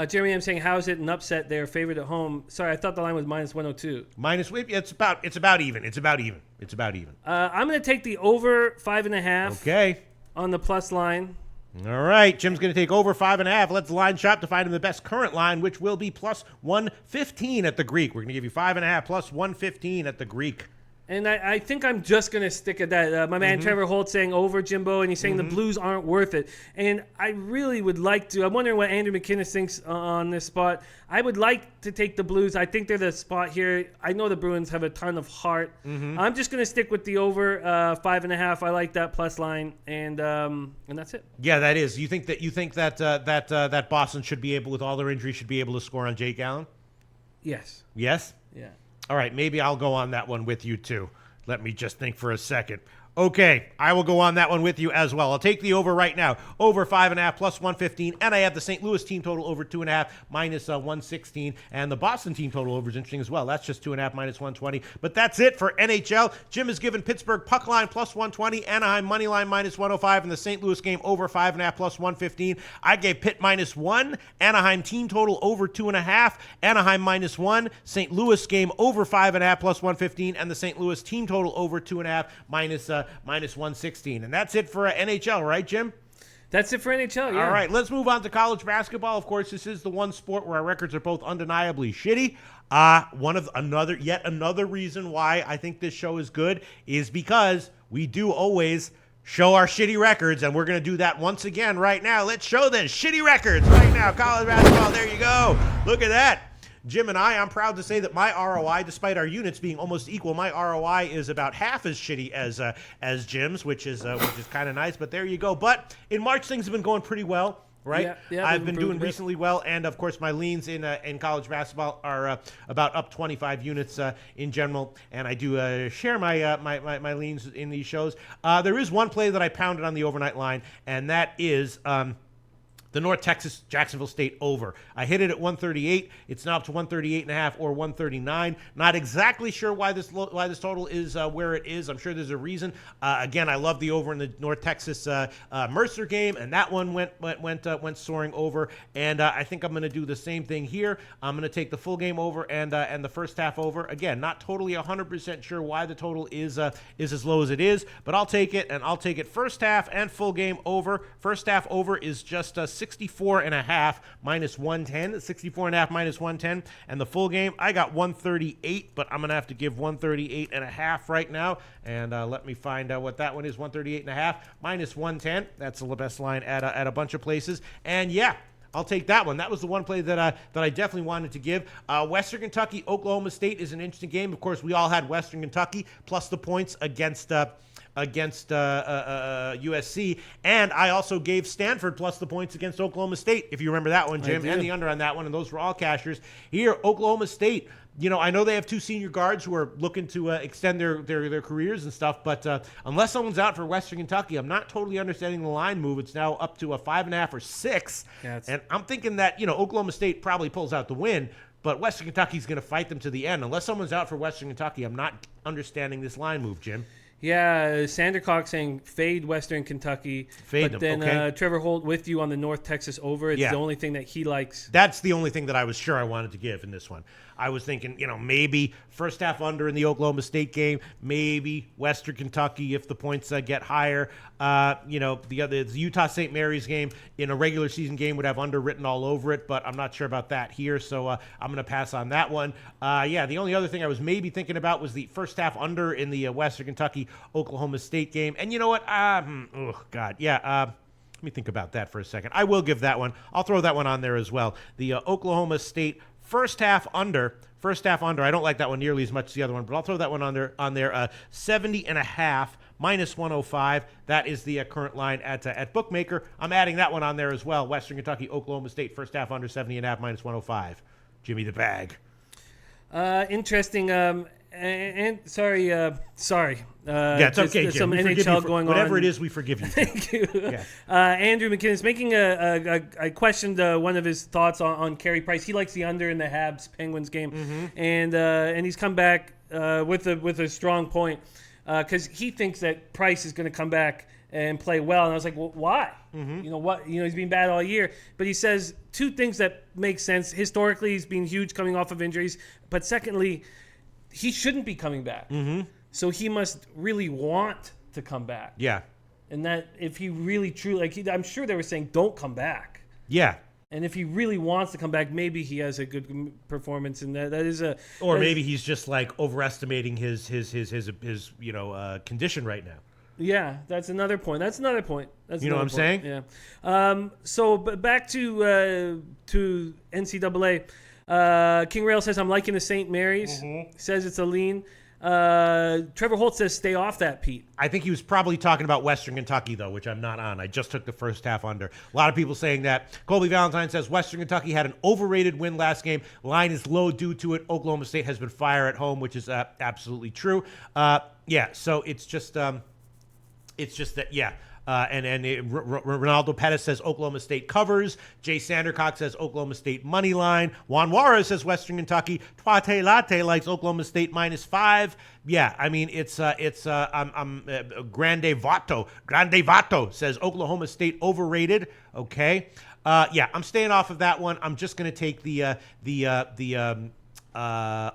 Jeremy, I'm saying, how is it an upset there, favored at home? Sorry, I thought the line was -102. It's about even. It's about even. I'm going to take the over 5.5. Okay. On the plus line. All right, Jim's going to take over 5.5. Let's line shop to find him the best current line, which will be plus 115 at the Greek. We're going to give you 5.5 plus 115 at the Greek. And I think I'm just going to stick at that. My man Trevor Holt saying over Jimbo, and he's saying the Blues aren't worth it. And I really would like to. I'm wondering what Andrew McKinnis thinks on this spot. I would like to take the Blues. I think they're the spot here. I know the Bruins have a ton of heart. I'm just going to stick with the over 5.5. I like that plus line, and that's it. Yeah, that is. You think that Boston should be able, with all their injuries, should be able to score on Jake Allen? Yes. Yes? Yeah. All right, maybe I'll go on that one with you too. Let me just think for a second. Okay, I will go on that one with you as well. I'll take the over right now. Over 5.5 plus 115. And I have the St. Louis team total over 2.5 minus 116. And the Boston team total over is interesting as well. That's just 2.5 minus 120. But that's it for NHL. Jim has given Pittsburgh puck line plus 120, Anaheim money line minus 105, and the St. Louis game over 5.5 plus 115. I gave Pitt minus 1, Anaheim team total over 2.5, Anaheim minus 1, St. Louis game over 5.5 plus 115, and the St. Louis team total over 2.5 minus 116. And that's it for NHL, right, Jim? That's it for NHL, yeah. All right, let's move on to college basketball. Of course, this is the one sport where our records are both undeniably shitty. Yet another reason why I think this show is good is because we do always show our shitty records, and we're going to do that once again right now. Let's show this shitty records right now. College basketball, there you go. Look at that. Jim and I'm proud to say that my ROI, despite our units being almost equal, my ROI is about half as shitty as Jim's, which is kind of nice. But there you go. But in March, things have been going pretty well, right? Yeah, I've been doing recently well, and of course, my leans in college basketball are about up 25 units in general. And I do share my leans in these shows. There is one play that I pounded on the overnight line, and that is the North Texas Jacksonville State over. I hit it at 138. It's now up to 138.5 or 139. Not exactly sure why this total is where it is. I'm sure there's a reason. Again, I love the over in the North Texas Mercer game, and that one went soaring over. And I think I'm going to do the same thing here. I'm going to take the full game over and the first half over. Again, not totally 100% sure why the total is as low as it is, but I'll take it, and I'll take it first half and full game over. First half over is just 64.5 minus 110, 64.5 minus 110, and the full game I got 138, but I'm gonna have to give 138.5 right now, and let me find out what that one is. 138.5 minus 110. That's the best line at a bunch of places, and yeah, I'll take that one. That was the one play that I definitely wanted to give. Western Kentucky, Oklahoma State is an interesting game. Of course, we all had Western Kentucky plus the points against USC, and I also gave Stanford plus the points against Oklahoma State, if you remember that one, Jim, and the under on that one, and those were all cashers. Here, Oklahoma State, I know they have two senior guards who are looking to extend their careers and stuff, but unless someone's out for Western Kentucky, I'm not totally understanding the line move. It's now up to a 5.5 or 6, and I'm thinking that Oklahoma State probably pulls out the win, but Western Kentucky's going to fight them to the end. Unless someone's out for Western Kentucky, I'm not understanding this line move, Jim. Yeah, Sandercock saying fade Western Kentucky. Fade but them, then okay. Trevor Holt with you on the North Texas over. It's the only thing that he likes. That's the only thing that I was sure I wanted to give in this one. I was thinking, maybe first half under in the Oklahoma State game, maybe Western Kentucky if the points get higher. The Utah St. Mary's game in a regular season game would have under written all over it, but I'm not sure about that here, so I'm going to pass on that one. The only other thing I was maybe thinking about was the first half under in the Western Kentucky Oklahoma State game. And you know what? Let me think about that for a second. I will give that one. I'll throw that one on there as well. The Oklahoma State first half under. I don't like that one nearly as much as the other one, but I'll throw that one on there. 70.5 minus 105. That is the current line at Bookmaker. I'm adding that one on there as well. Western Kentucky, Oklahoma State first half under 70.5 minus 105. Jimmy the bag. Interesting. Sorry. It's okay, Jim. Some NHL going on. Whatever it is, we forgive you. Thank you. Yes. Andrew McKinnis making I questioned one of his thoughts on Carey Price. He likes the under in the Habs Penguins game, and he's come back with a strong point because he thinks that Price is going to come back and play well. And I was like, well, why? He's been bad all year. But he says two things that make sense. Historically, he's been huge coming off of injuries. But secondly, he shouldn't be coming back. So he must really want to come back. Yeah. And that if he really truly, I'm sure they were saying, don't come back. Yeah. And if he really wants to come back, maybe he has a good performance, and that is a. Or maybe he's just like overestimating his condition right now. Yeah, that's another point. That's You know what I'm saying? Yeah. So, but back to NCAA. King Rail says I'm liking the St. Mary's. Says it's a lean. Trevor Holt says stay off that, Pete. I think he was probably talking about Western Kentucky, though, which I'm not on. I just took the first half under. A lot of people saying that. Colby Valentine says Western Kentucky had an overrated win last game. Line is low due to it. Oklahoma State has been fire at home, which is absolutely true. So it's just that, yeah. Ronaldo Pettis says Oklahoma State covers. Jay Sandercock says Oklahoma State money line. Juan Juarez says Western Kentucky. Tuate Latte likes Oklahoma State -5. Yeah, I mean it's Grande Vato says Oklahoma State overrated. Okay, I'm staying off of that one. I'm just gonna take the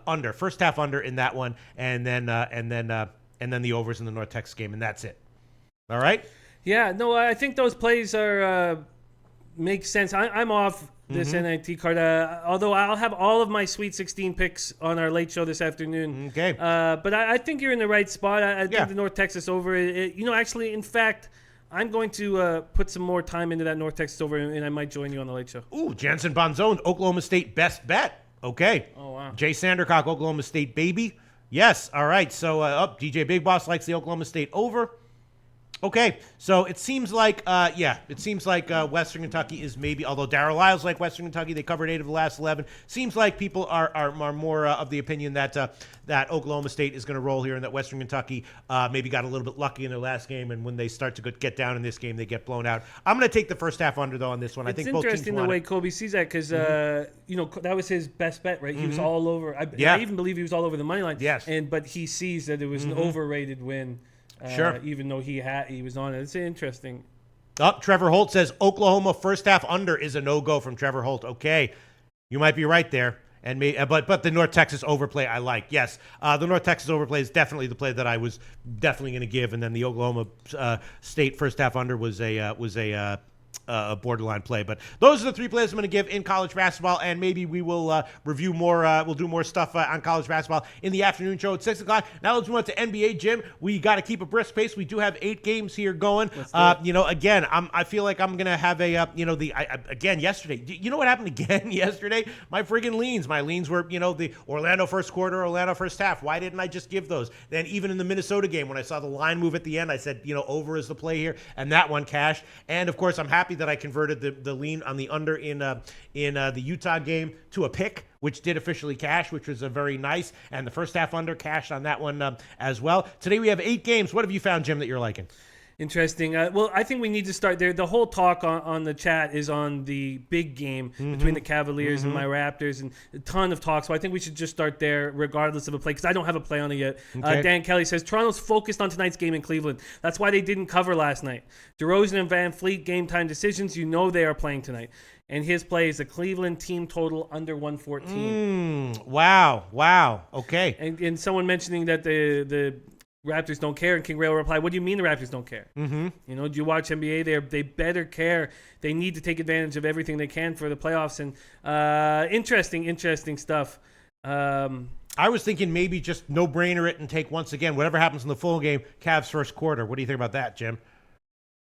under, first half under in that one, and then the overs in the North Texas game, and that's it. All right. Yeah, no, I think those plays are make sense. I'm off this NIT card, although I'll have all of my Sweet 16 picks on our late show this afternoon. Okay. But I think you're in the right spot. I think the North Texas over. Actually, in fact, I'm going to put some more time into that North Texas over, and I might join you on the late show. Ooh, Jansen Bonzone, Oklahoma State best bet. Okay. Oh, wow. Jay Sandercock, Oklahoma State baby. Yes. All right. So DJ Big Boss likes the Oklahoma State over. Okay, so it seems like, Western Kentucky is maybe, although Darryl Lyles like Western Kentucky, they covered 8 of the last 11. Seems like people are more of the opinion that Oklahoma State is going to roll here, and that Western Kentucky maybe got a little bit lucky in their last game, and when they start to get down in this game, they get blown out. I'm going to take the first half under, though, on this one. I think both teams It's interesting the way Kobe sees that, because that was his best bet, right? He was all over. I even believe he was all over the money line. Yes. But he sees that it was an overrated win. Sure. Even though he was on it. It's interesting. Trevor Holt says Oklahoma first half under is a no-go from Trevor Holt. Okay, you might be right there. But the North Texas overplay I like. Yes, the North Texas overplay is definitely the play that I was definitely going to give, and then the Oklahoma State first half under was a borderline play. But those are the 3 plays I'm going to give in college basketball, and maybe we will review more. We'll do more stuff on college basketball in the afternoon show at 6 o'clock. Now let's move on to NBA, Jim. We got to keep a brisk pace. We do have 8 games here going. Again, I feel like I'm going to have again yesterday. You know what happened again yesterday? My friggin' leans. My leans were, the Orlando first quarter, Orlando first half. Why didn't I just give those? Then even in the Minnesota game, when I saw the line move at the end, I said, over is the play here, and that one cashed. And of course, I'm happy that I converted the lean on the under in the Utah game to a pick, which did officially cash, which was a very nice. And the first half under cashed on that one as well. Today we have 8 games. What have you found, Jim, that you're liking? Interesting. Well, I think we need to start there. The whole talk on the chat is on the big game between the Cavaliers and my Raptors, and a ton of talk. So I think we should just start there regardless of a play, because I don't have a play on it yet. Okay. Dan Kelly says, Toronto's focused on tonight's game in Cleveland. That's why they didn't cover last night. DeRozan and Van Fleet game time decisions. They are playing tonight. And his play is the Cleveland team total under 114. Wow. Okay. And someone mentioning that the Raptors don't care, and King Rail replied, what do you mean the Raptors don't care? Do you watch NBA? They better care. They need to take advantage of everything they can for the playoffs. And interesting stuff. I was thinking maybe just no-brainer it and take, once again, whatever happens in the full game, Cavs first quarter. What do you think about that, Jim?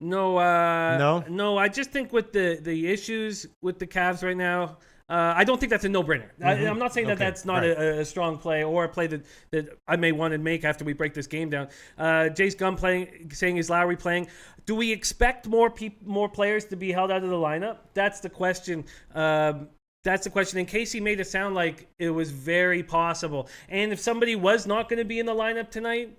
No. I just think with the issues with the Cavs right now, I don't think that's a no-brainer. I'm not saying that that's not a strong play or a play that I may want to make after we break this game down. Jace Gunn saying, is Lowry playing? Do we expect more players to be held out of the lineup? That's the question. And Casey made it sound like it was very possible. And if somebody was not going to be in the lineup tonight,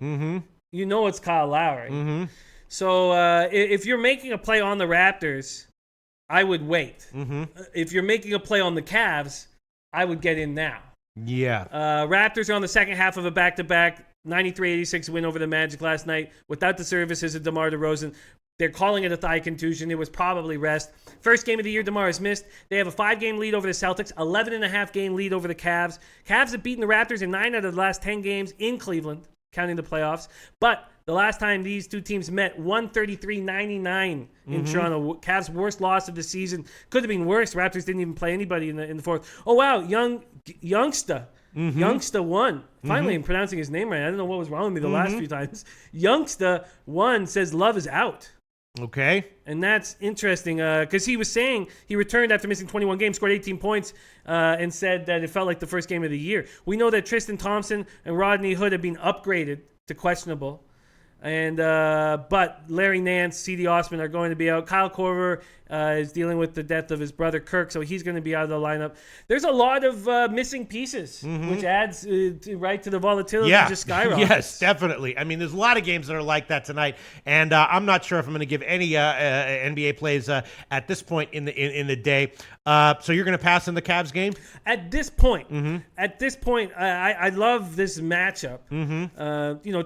it's Kyle Lowry. So if you're making a play on the Raptors, I would wait. If you're making a play on the Cavs, I would get in now. Yeah. Raptors are on the second half of a back-to-back 93-86 win over the Magic last night without the services of DeMar DeRozan. They're calling it a thigh contusion. It was probably rest. First game of the year, DeMar is missed. They have a 5-game lead over the Celtics, 11.5-game lead over the Cavs. Cavs have beaten the Raptors in 9 out of the last 10 games in Cleveland, counting the playoffs. But The last time these two teams met, 133-99 in Toronto. Cavs' worst loss of the season. Could have been worse. Raptors didn't even play anybody in the fourth. Oh, wow. Youngsta. Youngsta won. Finally, I'm pronouncing his name right. I don't know what was wrong with me the last few times. Youngsta won, says Love is out. Okay. And that's interesting because he was saying he returned after missing 21 games, scored 18 points, and said that it felt like the first game of the year. We know that Tristan Thompson and Rodney Hood have been upgraded to questionable. And but Larry Nance, C.D. Osman are going to be out. Kyle Korver is dealing with the death of his brother Kirk, so he's going to be out of the lineup. There's a lot of missing pieces, which adds right to the volatility. Just skyrockets. Yes, definitely. I mean, there's a lot of games that are like that tonight, and I'm not sure if I'm going to give any NBA plays at this point in the day. So you're going to pass in the Cavs game? At this point, I love this matchup.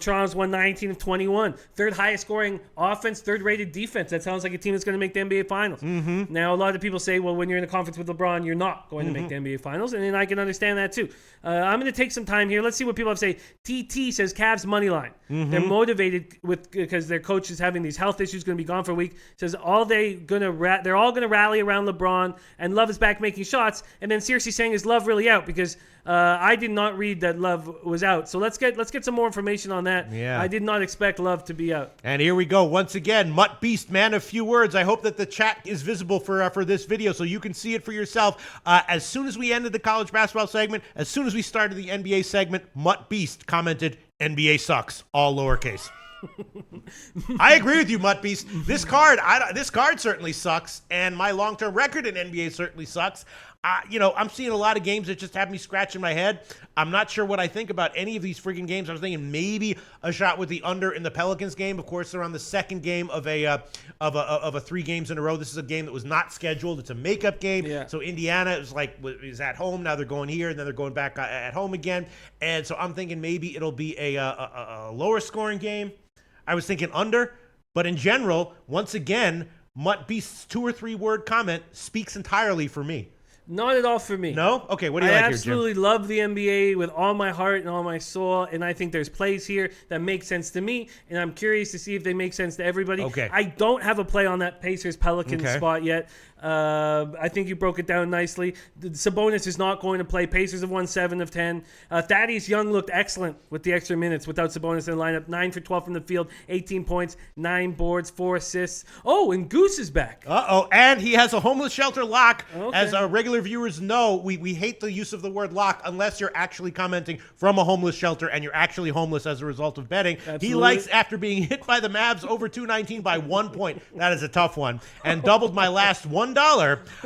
Toronto's won 19 of 21, third highest scoring offense, third rated defense. That sounds like a team that's going to make the NBA Finals. Now, a lot of people say, well, when you're in a conference with LeBron, you're not going to make the NBA Finals, and I can understand that too. I'm going to take some time here. Let's see what people have to say. TT says Cavs money line. They're motivated because their coach is having these health issues, going to be gone for a week. Says they're all going to rally around LeBron, and Love is back making shots. And then seriously saying, is Love really out? Because I did not read that Love was out. So let's get some more information on that. Yeah. I did not expect Love to be out. And here we go once again. Mutt Beast, man of few words. I hope that the chat is visible for this video so you can see it for yourself. As soon as we ended the college basketball segment, as soon as we started the NBA segment, Mutt Beast commented, "NBA sucks," all lowercase. I agree with you, Mutt Beast. This card certainly sucks, and my long-term record in NBA certainly sucks. I'm seeing a lot of games that just have me scratching my head. I'm not sure what I think about any of these freaking games. I was thinking maybe a shot with the under in the Pelicans game. Of course, they're on the second game of a 3 games in a row. This is a game that was not scheduled. It's a makeup game. Yeah. So Indiana is at home. Now they're going here, and then they're going back at home again. And so I'm thinking maybe it'll be a lower scoring game. I was thinking under, but in general, once again, Mutt Beast's 2 or 3 word comment speaks entirely for me. Not at all for me. No? Okay, what do you I like here, Jim? absolutely love the NBA with all my heart and all my soul, and I think there's plays here that make sense to me, and I'm curious to see if they make sense to everybody. Okay. I don't have a play on that Pacers-Pelicans spot yet. I think you broke it down nicely. Sabonis is not going to play. Pacers have won 7 of 10. Thaddeus Young looked excellent with the extra minutes without Sabonis in the lineup. 9 for 12 from the field, 18 points, 9 boards, 4 assists. Oh, and Goose is back. And he has a homeless shelter lock. Okay. As our regular viewers know, we hate the use of the word lock unless you're actually commenting from a homeless shelter and you're actually homeless as a result of betting. Absolutely. He likes after being hit by the Mavs over 219 by 1 point. That is a tough one. And doubled my last $1.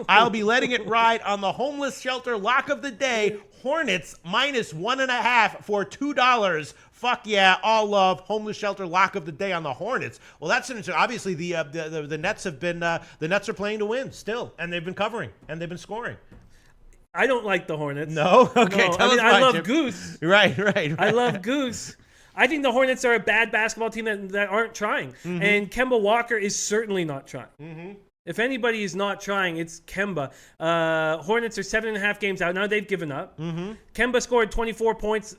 I'll be letting it ride on the homeless shelter lock of the day. Hornets minus 1.5 for $2. Fuck yeah, all love. Homeless shelter lock of the day on the Hornets. Well, that's interesting. Obviously, the Nets have been the Nets are playing to win still, and they've been covering and they've been scoring. I don't like the Hornets. No, okay. No. Tell us I why, love Jim. Goose. Right. I love Goose. I think the Hornets are a bad basketball team that aren't trying, and Kemba Walker is certainly not trying. If anybody is not trying, it's Kemba. Hornets are 7.5 games out. Now they've given up. Kemba scored 24 points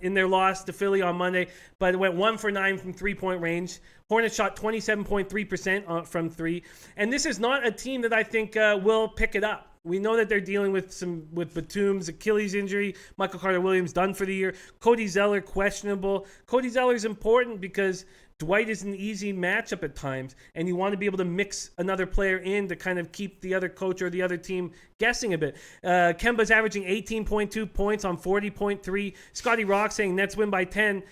in their loss to Philly on Monday, but it went 1 for 9 from three-point range. Hornets shot 27.3% from 3. And this is not a team that I think will pick it up. We know that they're dealing with Batum's Achilles injury. Michael Carter-Williams done for the year. Cody Zeller questionable. Cody Zeller is important because Dwight is an easy matchup at times, and you want to be able to mix another player in to kind of keep the other coach or the other team guessing a bit. Kemba's averaging 18.2 points on 40.3. Scotty Rock saying Nets win by 10.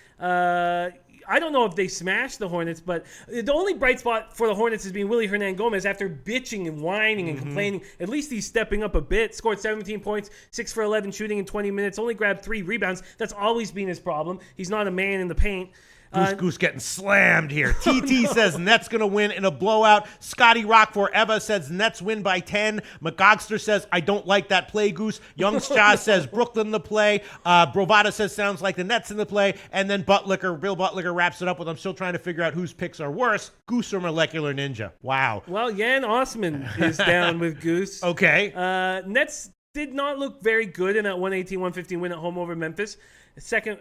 I don't know if they smashed the Hornets, but the only bright spot for the Hornets is being Willie Hernangomez after bitching and whining and complaining. At least he's stepping up a bit. Scored 17 points, 6 for 11 shooting in 20 minutes. Only grabbed 3 rebounds. That's always been his problem. He's not a man in the paint. Goose getting slammed here. TT says Nets going to win in a blowout. Scotty Rock Forever says Nets win by 10. McGogster says, I don't like that play, Goose. Youngstar says Brooklyn the play. Brovada says sounds like the Nets in the play. And then Bill Buttlicker wraps it up with, I'm still trying to figure out whose picks are worse, Goose or Molecular Ninja. Wow. Well, Jan Osman is down with Goose. Okay. Nets did not look very good in that 118-115 win at home over Memphis. second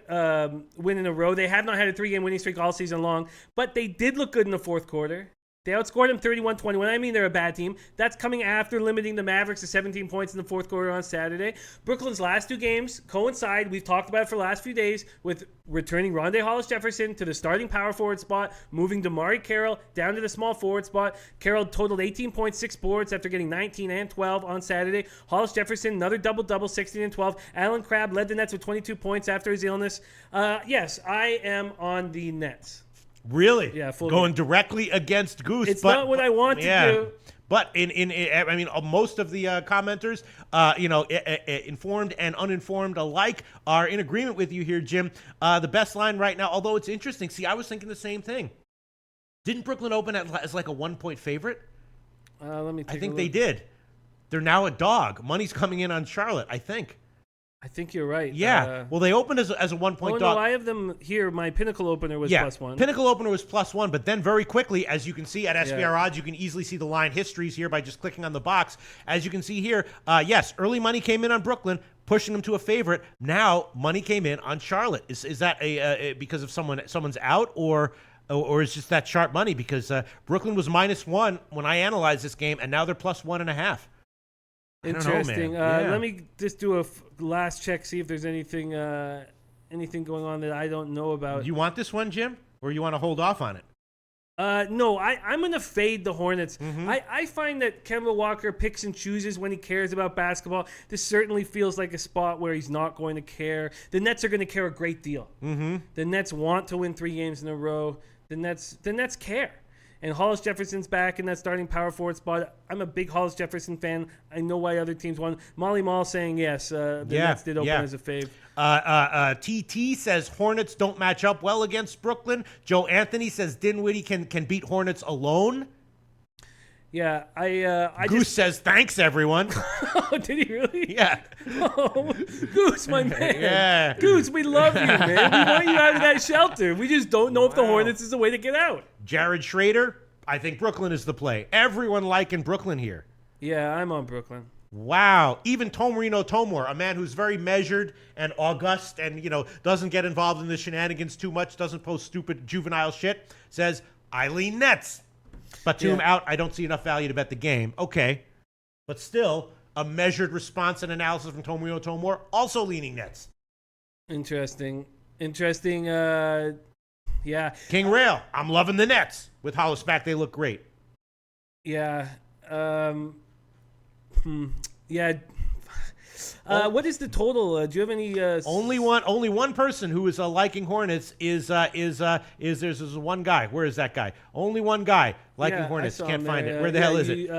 win in a row. They have not had a 3-game winning streak all season long, but they did look good in the fourth quarter. They outscored them 31-20. When I mean they're a bad team, that's coming after limiting the Mavericks to 17 points in the fourth quarter on Saturday. Brooklyn's last 2 games coincide, we've talked about it for the last few days, with returning Rondé Hollis-Jefferson to the starting power forward spot, moving DeMarre Carroll down to the small forward spot. Carroll totaled 18.6 boards after getting 19 and 12 on Saturday. Hollis-Jefferson, another double-double, 16 and 12. Alan Crabb led the Nets with 22 points after his illness. Yes, I am on the Nets. Really? Yeah, full going game. Directly against Goose. It's not what I want to do. But I mean, most of the commenters, informed and uninformed alike, are in agreement with you here, Jim. The best line right now, although it's interesting. See, I was thinking the same thing. Didn't Brooklyn open as like a 1-point favorite? Let me. I think they did. They're now a dog. Money's coming in on Charlotte, I think. I think you're right. Yeah. Well, they opened as a 1-point dog. No, I have them here. My Pinnacle opener was +1. Pinnacle opener was +1, but then very quickly, as you can see at SBR Odds, you can easily see the line histories here by just clicking on the box. As you can see here, yes, early money came in on Brooklyn, pushing them to a favorite. Now money came in on Charlotte. Is that a because of someone's out, or is just that sharp money? Because Brooklyn was -1 when I analyzed this game, and now they're +1.5. Interesting. Yeah. Let me just do a last check, see if there's anything going on that I don't know about. Do you want this one, Jim, or you want to hold off on it? No, I'm going to fade the Hornets. Mm-hmm. I find that Kemba Walker picks and chooses when he cares about basketball. This certainly feels like a spot where he's not going to care. The Nets are going to care a great deal. Mm-hmm. The Nets want to win 3 games in a row. The Nets care. And Hollis-Jefferson's back in that starting power forward spot. I'm a big Hollis-Jefferson fan. I know why other teams won. Molly Mall saying yes. The Nets did open as a fave. TT says Hornets don't match up well against Brooklyn. Joe Anthony says Dinwiddie can beat Hornets alone. Yeah, I Goose says thanks, everyone. Oh, did he really? Yeah. Oh, Goose, my man. Yeah. Goose, we love you, man. We want you out of that shelter. We just don't know if the Hornets is the way to get out. Jared Schrader, I think Brooklyn is the play. Everyone liking Brooklyn here. Yeah, I'm on Brooklyn. Wow. Even Tomarino Tomor, a man who's very measured and august and, doesn't get involved in the shenanigans too much, doesn't post stupid juvenile shit, says, I lean Nets. Batum out. I don't see enough value to bet the game. Okay. But still, a measured response and analysis from Tomarino Tomor, also leaning Nets. Interesting. Yeah. King Rail, I'm loving the Nets. With Hollis back, they look great. Yeah. Yeah. What is the total? Do you have any? Only one person who is liking Hornets is there's one guy. Where is that guy? Only one guy liking Hornets. Can't find it. Where the hell is it?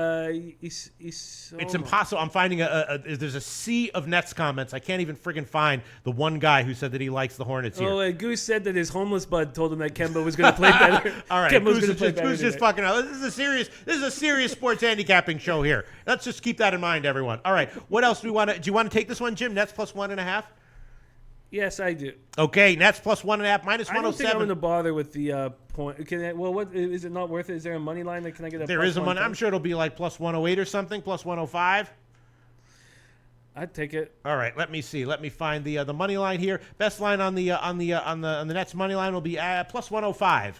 It's impossible. I'm finding there's a sea of Nets comments. I can't even friggin' find the one guy who said that he likes the Hornets here. Oh, Goose said that his homeless bud told him that Kemba was going to play better. All right, Goose just fucking out. This is a serious sports handicapping show here. Let's just keep that in mind, everyone. All right, what else do we want to? Do you want to take this one, Jim? Nets +1.5. Yes, I do. Okay, Nets +1.5, -107. I don't think I'm going to bother with the point. What is it not worth it? Is there a money line that can I get? There is a money. I'm sure it'll be like +108 or something, +105. I'd take it. All right, let me see. Let me find the money line here. Best line on the Nets money line will be +105.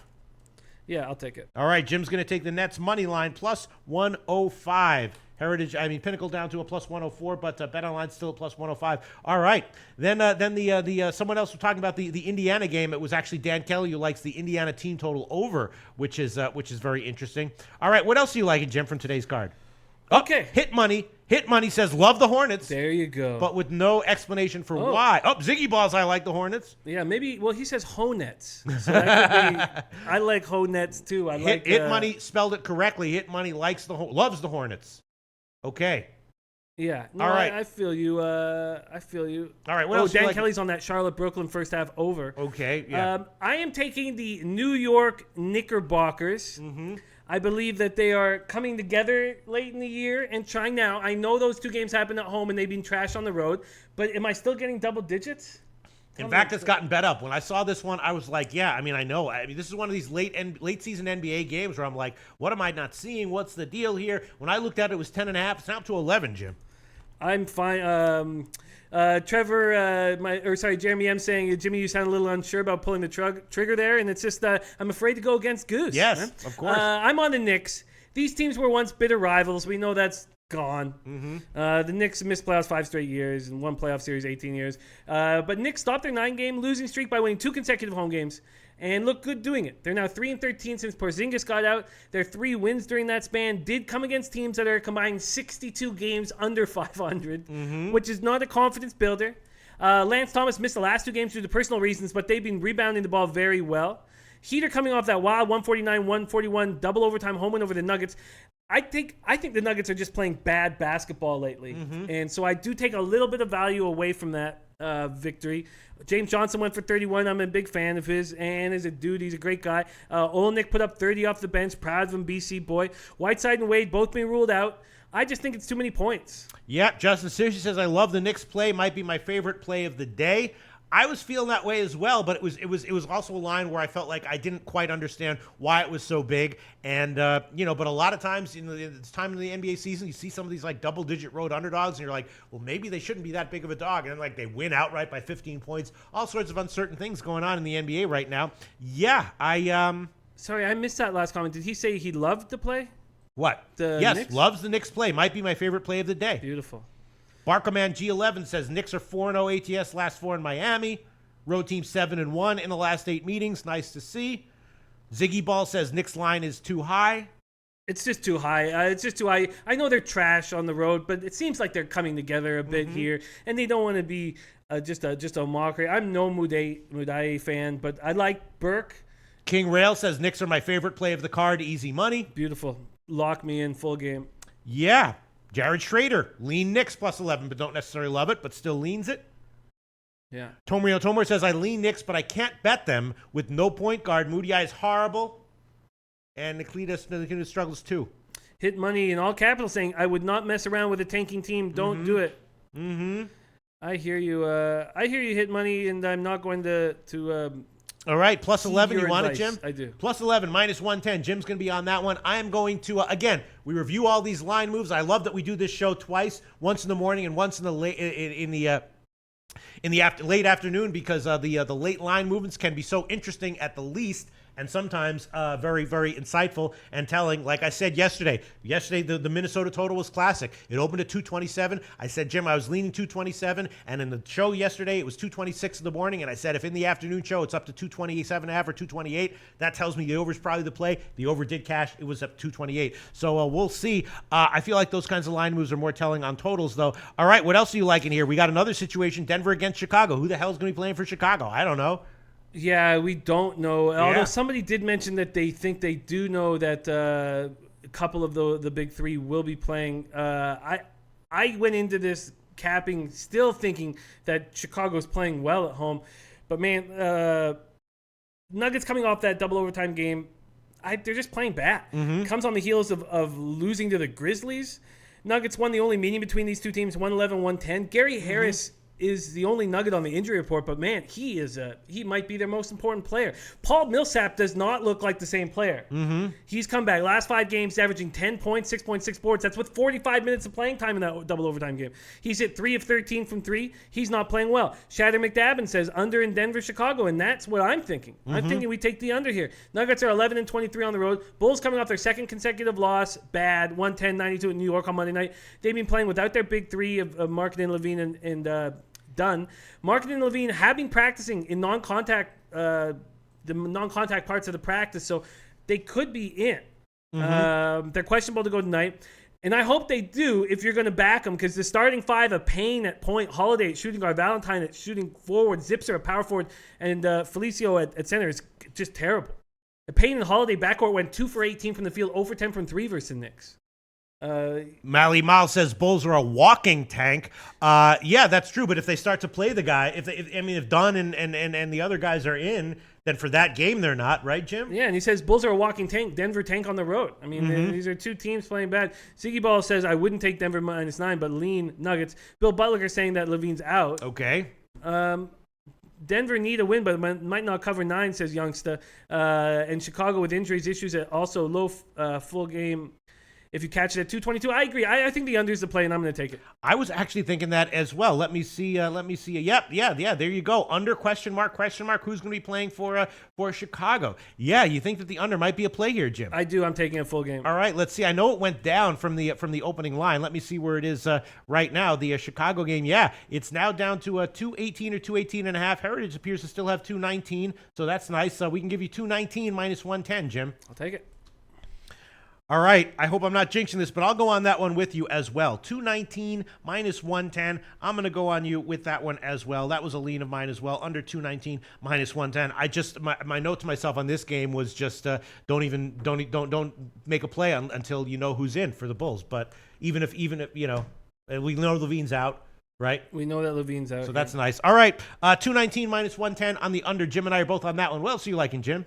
Yeah, I'll take it. All right, Jim's going to take the Nets money line +105. Pinnacle down to a +104, but BetOnline still at +105. All right, then the someone else was talking about the Indiana game. It was actually Dan Kelly who likes the Indiana team total over, which is very interesting. All right, what else are you liking, Jim, from today's card? Okay, Hit money says love the Hornets. There you go. But with no explanation for why. Ziggy Balls, I like the Hornets. Yeah, maybe. Well, he says Honets. So that could be, I like Honets too. Hit money spelled it correctly. Hit money loves the Hornets. Okay. Yeah. No, all right. I feel you. I feel you. All right. What else? Dan Kelly's on that Charlotte Brooklyn first half over. Okay. Yeah. I am taking the New York Knickerbockers. Mm-hmm. I believe that they are coming together late in the year and trying now. I know those 2 games happened at home and they've been trashed on the road, but am I still getting double digits? In fact, it's gotten bet up. When I saw this one, I was like, yeah, I know. This is one of these late season NBA games where I'm like, what am I not seeing? What's the deal here? When I looked at it, it was 10.5. It's now up to 11, Jim. I'm fine. Jeremy M saying, Jimmy, you sound a little unsure about pulling the trigger there, and it's just I'm afraid to go against Goose. Yes, man. of course. I'm on the Knicks. These teams were once bitter rivals. We know that's gone. The Knicks missed playoffs 5 straight years and won playoff series 18 years. But Knicks stopped their 9-game losing streak by winning 2 consecutive home games and look good doing it. They're now 3-13 since Porzingis got out. Their 3 wins during that span did come against teams that are combined 62 games under 500, which is not a confidence builder. Lance Thomas missed the last 2 games due to personal reasons, but they've been rebounding the ball very well. Heat are coming off that wild 149-141 double overtime home win over the Nuggets. I think the Nuggets are just playing bad basketball lately, and so I do take a little bit of value away from that victory. James Johnson went for 31. I'm a big fan of his, and as a dude, he's a great guy. Olenek put up 30 off the bench. Proud of him, BC boy. Whiteside and Wade both being ruled out. I just think it's too many points. Yeah, Justin Sushi says, I love the Knicks play. Might be my favorite play of the day. I was feeling that way as well, but it was also a line where I felt like I didn't quite understand why it was so big. And, but a lot of times in this time in the NBA season, you see some of these like double-digit road underdogs, and you're like, well, maybe they shouldn't be that big of a dog. And then like they win outright by 15 points. All sorts of uncertain things going on in the NBA right now. Yeah, Sorry, I missed that last comment. Did he say he loved the play? What? Yes, Knicks? Loves the Knicks play. Might be my favorite play of the day. Beautiful. Barkerman G11 says Knicks are 4-0 ATS last 4 in Miami. Road team 7-1 in the last 8 meetings. Nice to see. Ziggy Ball says Knicks line is too high. It's just too high. It's just too high. I know they're trash on the road, but it seems like they're coming together a bit here, and they don't want to be just a mockery. I'm no Mudaye fan, but I like Burke. King Rail says Knicks are my favorite play of the card. Easy money. Beautiful. Lock me in full game. Yeah. Jared Schrader, lean Knicks plus 11, but don't necessarily love it, but still leans it. Yeah. Tomrio Tomor says, I lean Knicks, but I can't bet them with no point guard. Moody Eye is horrible, and Nikitas struggles too. Hit money in all capital saying, I would not mess around with a tanking team. Don't do it. I hear you. Hit money, and I'm not going to all right, plus 11. You want it, Jim? I do. Plus 11, minus 110. Jim's going to be on that one. I am going to, again, we review all these line moves. I love that we do this show twice, once in the morning and once in the late afternoon, because the late line movements can be so interesting at the least, and sometimes very, very insightful and telling. Like I said yesterday, the Minnesota total was classic. It opened at 227. I said, Jim, I was leaning 227, and in the show yesterday, it was 226 in the morning, and I said, if in the afternoon show, it's up to 227 half or 228, that tells me the over is probably the play. The over did cash. It was up 228. So we'll see. I feel like those kinds of line moves are more telling on totals, though. All right, what else are you liking here? We got another situation, Denver against Chicago. Who the hell is going to be playing for Chicago? I don't know. Yeah, we don't know. Although somebody did mention that they think they do know that a couple of the big 3 will be playing. I went into this capping still thinking that Chicago's playing well at home. But, man, Nuggets coming off that double overtime game, they're just playing bad. Comes on the heels of losing to the Grizzlies. Nuggets won the only meeting between these two teams, 111-110. Gary Harris is the only Nugget on the injury report, but man, he might be their most important player. Paul Millsap does not look like the same player. He's come back last 5 games, averaging 10 points, 6.6 boards. That's with 45 minutes of playing time in that double overtime game. He's hit 3 of 13 from 3. He's not playing well. Shatter McDabbin says under in Denver, Chicago, and that's what I'm thinking. I'm thinking we take the under here. Nuggets are 11-23 on the road. Bulls coming off their 2nd consecutive loss, bad, 110-92 in New York on Monday night. They've been playing without their big 3 of Markkanen, LaVine, and Dunn. Markkanen and LaVine have been practicing in non-contact, the non-contact parts of the practice, so they could be in. They're questionable to go tonight, and I hope they do if you're going to back them, because the starting 5 of Payne at point, Holiday at shooting guard, Valentine at shooting forward, Zipser at power forward, and Felicio at center is just terrible. Payne and Holiday backcourt went 2 for 18 from the field, 0 for 10 from 3 versus the Knicks. Mally Mal says Bulls are a walking tank. Yeah, that's true. But if they start to play the guy, if Dunn and the other guys are in, then for that game they're not, right, Jim? Yeah, and he says Bulls are a walking tank. Denver tank on the road. I mean, these are 2 teams playing bad. Ziggy Ball says I wouldn't take Denver -9, but lean Nuggets. Bill Butler saying that LaVine's out. Okay. Denver need a win, but might not cover 9, says Youngsta. And Chicago with injuries issues, also low full game if you catch it at 222. I agree. I think the under is the play, and I'm going to take it. I was actually thinking that as well. Let me see. Yep. Yeah. There you go. Under question mark. Who's going to be playing for Chicago? Yeah. You think that the under might be a play here, Jim? I do. I'm taking a full game. All right. Let's see. I know it went down from the opening line. Let me see where it is right now. The Chicago game. Yeah. It's now down to 218 or 218.5. Heritage appears to still have 219. So that's nice. We can give you 219 minus 110, Jim. I'll take it. All right. I hope I'm not jinxing this, but I'll go on that one with you as well. 219 minus 110. I'm going to go on you with that one as well. That was a lean of mine as well. Under 219 minus 110. My note to myself on this game was just don't make a play until you know who's in for the Bulls. But even if we know Levine's out. Right? We know that Levine's out. So that's nice. All right. 219 minus 110 on the under. Jim and I are both on that one. What else are you liking, Jim?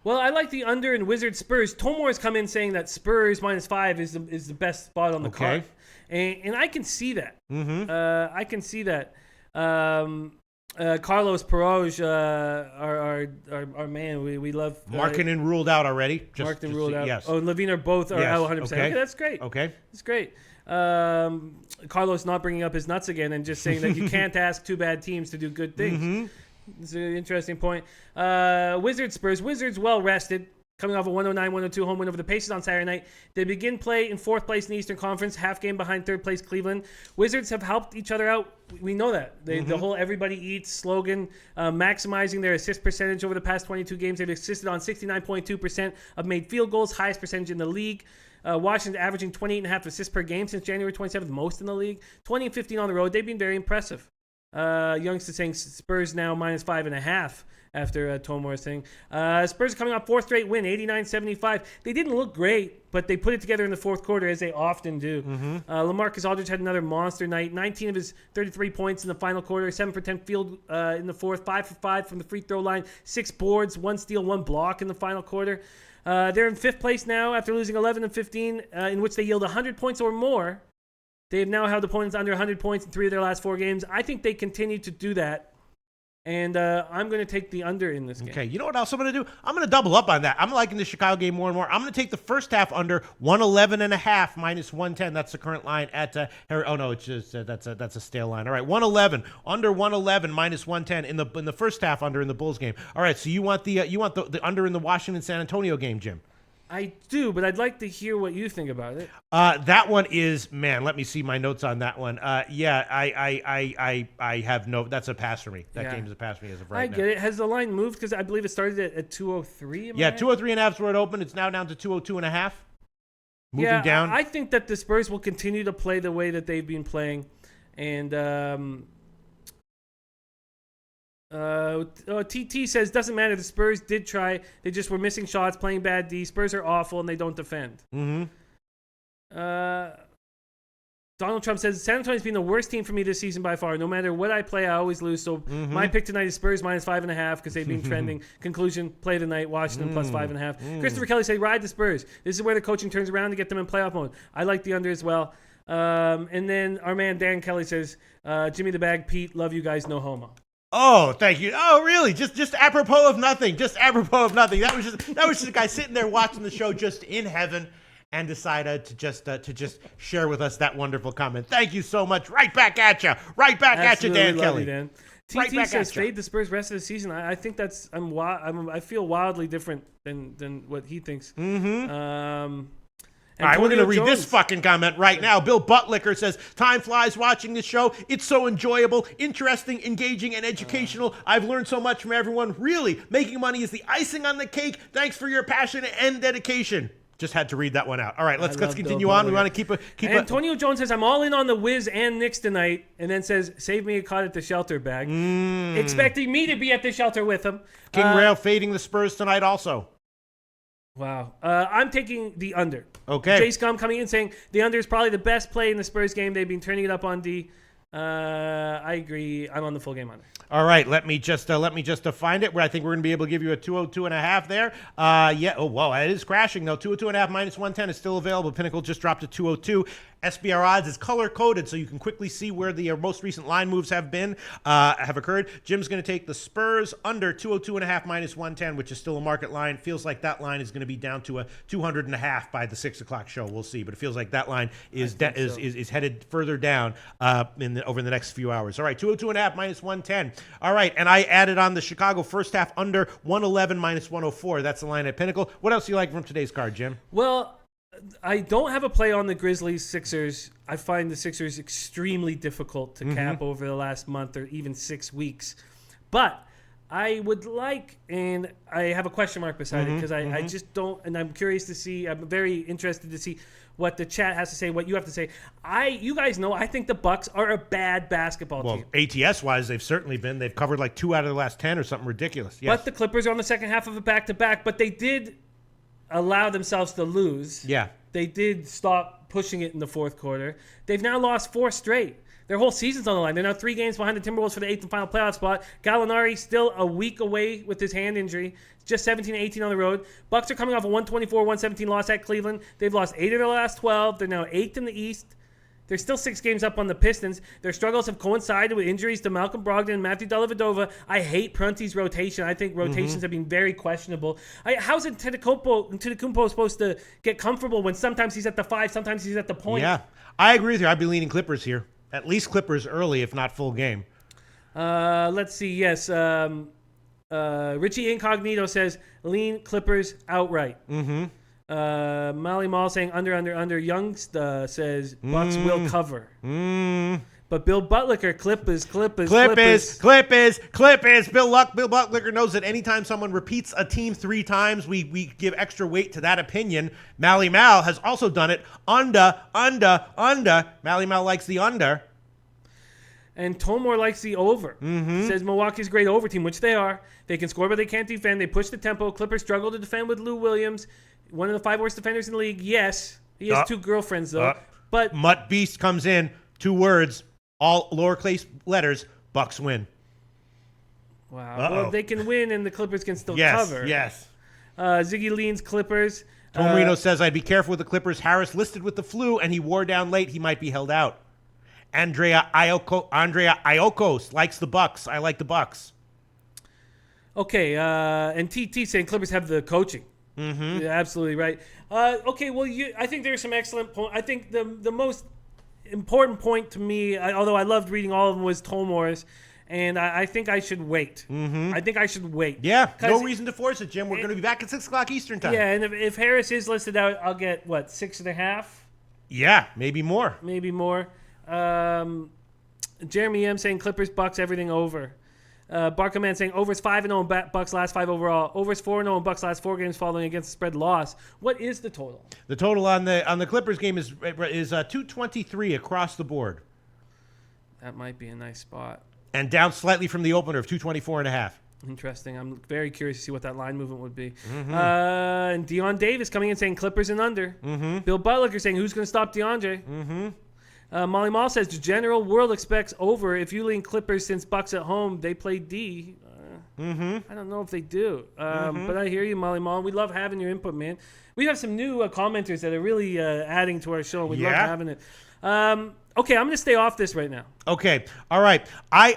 Well, I like the under in Wizards Spurs. Tomor has come in saying that Spurs -5 is the best spot on the card. And I can see that. Mm-hmm. I can see that. Carlos Peroj, our man, we love. Markkanen ruled out already. Markkanen ruled out. Yes. Oh, and Levine are both out 100%. Okay, that's great. Okay. That's great. Carlos not bringing up his nuts again and just saying that you can't ask two bad teams to do good things. Mm-hmm. It's an interesting point. Wizards Spurs. Wizards well rested, coming off a 109-102 home win over the Pacers on Saturday night. They begin play in 4th place in the Eastern Conference, half game behind 3rd place Cleveland. Wizards have helped each other out. We know that. The whole everybody eats slogan, maximizing their assist percentage over the past 22 games. They've assisted on 69.2% of made field goals, highest percentage in the league. Washington averaging 28.5 assists per game since January 27th, most in the league. 20 and 15 on the road. They've been very impressive. Youngster saying Spurs now -5.5 after Tomor's thing. Spurs are coming off 4th straight win, 89-75. They didn't look great, but they put it together in the 4th quarter, as they often do. LaMarcus Aldridge had another monster night. 19 of his 33 points in the final quarter, 7 for 10 field in the 4th, 5 for 5 from the free throw line, 6 boards, 1 steal, 1 block in the final quarter. They're in 5th place now after losing 11 and 15, in which they yield 100 points or more. They have now held opponents under 100 points in 3 of their last 4 games. I think they continue to do that. And I'm going to take the under in this game. Okay, you know what else I'm going to do? I'm going to double up on that. I'm liking the Chicago game more and more. I'm going to take the first half under 111.5 minus 110. That's the current line at oh no, it's just that's a stale line. All right, 111 under 111 minus 110 in the first half under in the Bulls game. All right, so you want the under in the Washington San Antonio game, Jim? I do, but I'd like to hear what you think about it. That one is, man, let me see my notes on that one. Yeah, I have no, that's a pass for me. That game is a pass for me as of right now. I get it. Has the line moved? Because I believe it started at 203. Yeah, 203.5 is where it opened. It's now down to 202.5. Moving down. I think that the Spurs will continue to play the way that they've been playing. And TT says, doesn't matter. The Spurs did try. They just were missing shots, playing bad D. Spurs are awful, and they don't defend. Donald Trump says, San Antonio's been the worst team for me this season by far. No matter what I play, I always lose. So my pick tonight is Spurs -5.5 because they've been trending. Conclusion, play tonight, Washington +5.5. Christopher Kelly said, ride the Spurs. This is where the coaching turns around to get them in playoff mode. I like the under as well. And then our man Dan Kelly says, Jimmy the Bag, Pete, love you guys, no homo. Oh, thank you. Oh, really? Just apropos of nothing. Just apropos of nothing. That was just a guy sitting there watching the show just in heaven and decided to just share with us that wonderful comment. Thank you so much. Right back at you. Right back at you, Dan Kelly. Dan. TT says fade the Spurs rest of the season. I think that's I feel wildly different than what he thinks. All right, we're going to read this fucking comment right now. Bill Buttlicker says, time flies watching this show. It's so enjoyable, interesting, engaging, and educational. I've learned so much from everyone. Really, making money is the icing on the cake. Thanks for your passion and dedication. Just had to read that one out. All right, let's continue on. We want to keep Antonio Jones says, I'm all in on the Wiz and Knicks tonight, and then says, save me a cot at the shelter bag. Expecting me to be at the shelter with him. King Rail fading the Spurs tonight also. Wow. I'm taking the under. Okay. Jay Scum coming in saying the under is probably the best play in the Spurs game. They've been turning it up on D. I agree. I'm on the full game under. All right, let me just find it. Where I think we're going to be able to give you a 202.5 there. Yeah. Oh, wow, it is crashing though. 202.5 minus 110 is still available. Pinnacle just dropped to 202. SBR odds is color coded, so you can quickly see where the most recent line moves have occurred. Jim's going to take the Spurs under 202.5 minus 110, which is still a market line. Feels like that line is going to be down to a 200.5 by the 6 o'clock show. We'll see, but it feels like that line is headed further down over the next few hours. All right, 202.5 minus 110. All right, and I added on the Chicago first half under 111 minus 104. That's the line at Pinnacle. What else do you like from today's card, Jim? Well, I don't have a play on the Grizzlies Sixers. I find the Sixers extremely difficult to cap over the last month or even 6 weeks. But I would like, and I have a question mark beside it because I just don't, and I'm curious to see, I'm very interested to see what the chat has to say, what you have to say. You guys know, I think the Bucks are a bad basketball team. ATS-wise, they've certainly been. They've covered like 2 out of the last 10 or something ridiculous. Yes. But the Clippers are on the second half of a back-to-back, but they did allow themselves to lose. Yeah. They did stop pushing it in the fourth quarter. They've now lost 4 straight. Their whole season's on the line. They're now 3 games behind the Timberwolves for the 8th and final playoff spot. Gallinari still a week away with his hand injury. Just 17-18 on the road. Bucks are coming off a 124-117 loss at Cleveland. They've lost 8 of their last 12. They're now 8th in the East. They're still 6 games up on the Pistons. Their struggles have coincided with injuries to Malcolm Brogdon and Matthew Dellavedova. I hate Prunty's rotation. I think rotations have been very questionable. How's Antetokounmpo supposed to get comfortable when sometimes he's at the 5, sometimes he's at the point? Yeah, I agree with you. I'd be leaning Clippers here. At least Clippers early, if not full game. Let's see. Yes. Richie Incognito says lean Clippers outright. Molly Mall saying under. Youngsta says Bucks will cover. But Bill Butlicker, Clippers. Bill Butlicker knows that anytime someone repeats a team 3 times, we give extra weight to that opinion. Mally Mal has also done it. Under. Mally Mal likes the under. And Tomor likes the over. Says Milwaukee's a great over team, which they are. They can score, but they can't defend. They push the tempo. Clippers struggle to defend with Lou Williams. One of the 5 worst defenders in the league. Yes. He has 2 girlfriends, though. But Mutt Beast comes in. 2 words. All lowercase letters. Bucks win. Wow. Well, they can win, and the Clippers can still cover. Yes. Ziggy leans Clippers. Tom Marino says, I'd be careful with the Clippers. Harris listed with the flu, and he wore down late. He might be held out. Andrea Iokos likes the Bucks. I like the Bucks. Okay, and TT saying Clippers have the coaching. You're absolutely right. Okay, well, I think there's some excellent points. I think the most important point to me, although I loved reading all of them, was Tomor's, and I think I should wait. I think I should wait. Yeah, no reason to force it, Jim. We're going to be back at 6 o'clock Eastern time. Yeah, and if Harris is listed out, I'll get, 6.5? Yeah, maybe more. Jeremy M saying Clippers, Bucks, everything over. Barkerman saying overs 5-0 and Bucks last 5 overall. Overs 4-0 and Bucks last 4 games following against the spread loss. What is the total? The total on the Clippers game is 223 across the board. That might be a nice spot. And down slightly from the opener of 224.5. Interesting. I'm very curious to see what that line movement would be. And Deion Davis coming in saying Clippers and under. Bill Butlicker saying who's going to stop DeAndre? Molly Mall says the general world expects over. If you lean Clippers since Bucks at home, they play D. I don't know if they do. But I hear you, Molly Mall. We love having your input, man. We have some new commenters that are really adding to our show. We love having it. Okay, I'm going to stay off this right now. Okay, all right.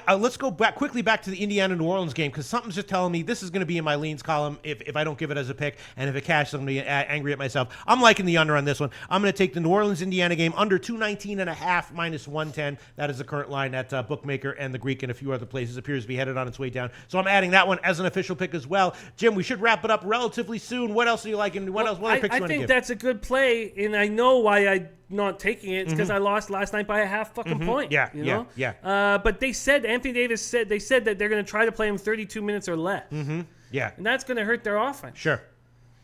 Let's go quickly back to the Indiana-New Orleans game because something's just telling me this is going to be in my leans column if I don't give it as a pick, and if it cashes, I'm going to be angry at myself. I'm liking the under on this one. I'm going to take the New Orleans-Indiana game under 219.5 minus 110. That is the current line at Bookmaker and the Greek and a few other places. Appears to be headed on its way down. So I'm adding that one as an official pick as well. Jim, we should wrap it up relatively soon. What else are you liking? What other picks you want to give? I think that's a good play, and I know why I'm not taking it. It's because I lost last night by a half fucking point. Yeah. But they said, Anthony Davis said that they're going to try to play him 32 minutes or less. Yeah. And that's going to hurt their offense. Sure.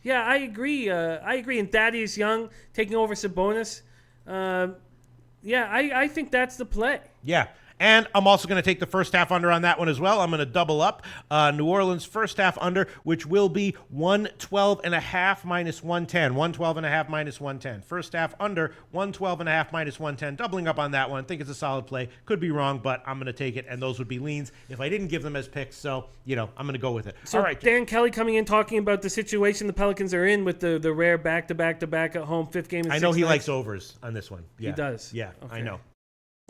Yeah, I agree. And Thaddeus Young taking over Sabonis. I think that's the play. Yeah. And I'm also going to take the first half under on that one as well. I'm going to double up New Orleans first half under, which will be 112.5 minus 110. 112.5 minus 110. First half under 112.5 minus 110. Doubling up on that one. I think it's a solid play. Could be wrong, but I'm going to take it, and those would be leans if I didn't give them as picks. So, I'm going to go with it. So all right. Dan Kelly coming in talking about the situation the Pelicans are in with the rare back-to-back at home, fifth game in 6 I know he nights. likes overs on this one. Yeah. He does? Yeah, Okay. I know.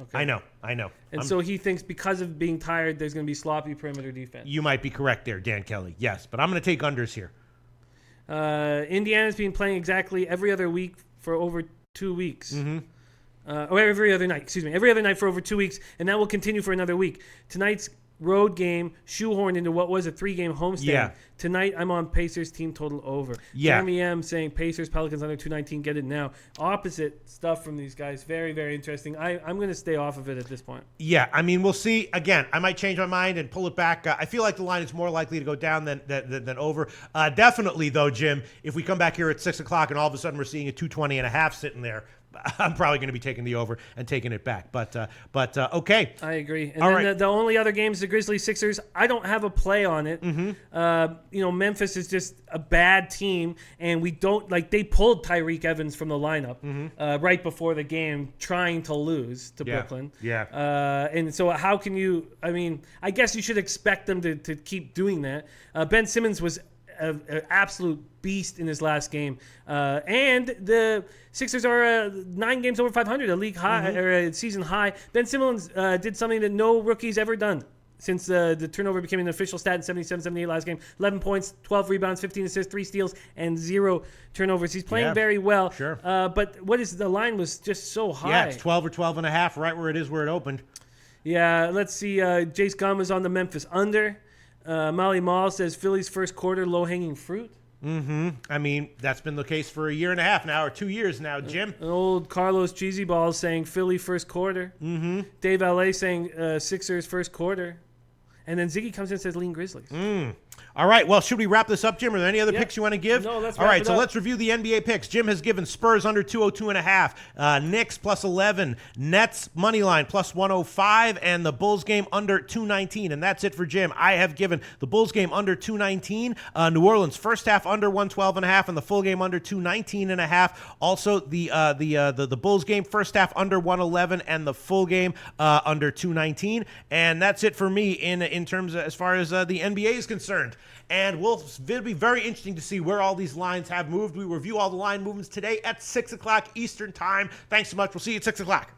Okay. I know. And so he thinks because of being tired, there's going to be sloppy perimeter defense. You might be correct there, Dan Kelly. Yes, but I'm going to take unders here. Indiana's been playing exactly every other week for over 2 weeks. Or every other night, every other night for over 2 weeks, and that will continue for another week. Tonight's road game shoehorned into what was a 3-game homestand. Yeah. Tonight, I'm on Pacers team total over. Yeah. Jeremy M saying Pacers, Pelicans under 219, get it now. Opposite stuff from these guys. Very, very interesting. I'm going to stay off of it at this point. Yeah, I mean, we'll see. Again, I might change my mind and pull it back. I feel like the line is more likely to go down than over. Definitely, though, Jim, if we come back here at 6 o'clock and all of a sudden we're seeing a 220.5 sitting there, I'm probably going to be taking the over and taking it back. But okay. I agree. And All then right. the only other games, the Grizzlies, Sixers, I don't have a play on it. Memphis is just a bad team, and we don't they pulled Tyreek Evans from the lineup right before the game, trying to lose to Brooklyn. Yeah. And so how can you? I mean, I guess you should expect them to keep doing that. Ben Simmons was an absolute beast in his last game, and the Sixers are 9 games over 500, a league high or a season high. Ben Simmons did something that no rookie's ever done since the turnover became an official stat in 77-78 last game. 11 points, 12 rebounds, 15 assists, 3 steals, and 0 turnovers. He's playing very well. Sure. But the line was just so high. Yeah, it's 12 or 12.5, right where it opened. Yeah, let's see. Jace Gunn was on the Memphis under. Molly Mall says Philly's first quarter low-hanging fruit. I mean, that's been the case for a year and a half now, or 2 years now, Jim. An old Carlos Cheesy Balls saying Philly first quarter. Dave L.A. saying Sixers first quarter. And then Ziggy comes in and says lean Grizzlies. All right, well, should we wrap this up, Jim? Are there any other picks you want to give? No, let's All wrap right, it so up. let's review the NBA picks. Jim has given Spurs under 202.5, Knicks plus 11, Nets money line plus 105, and the Bulls game under 219. And that's it for Jim. I have given the Bulls game under 219, New Orleans first half under 112.5, and the full game under 219.5. Also, the Bulls game first half under 111, and the full game under 219. And that's it for me in terms of as far as the NBA is concerned. And it'll be very interesting to see where all these lines have moved. We review all the line movements today at 6 o'clock Eastern time. Thanks so much. We'll see you at 6 o'clock.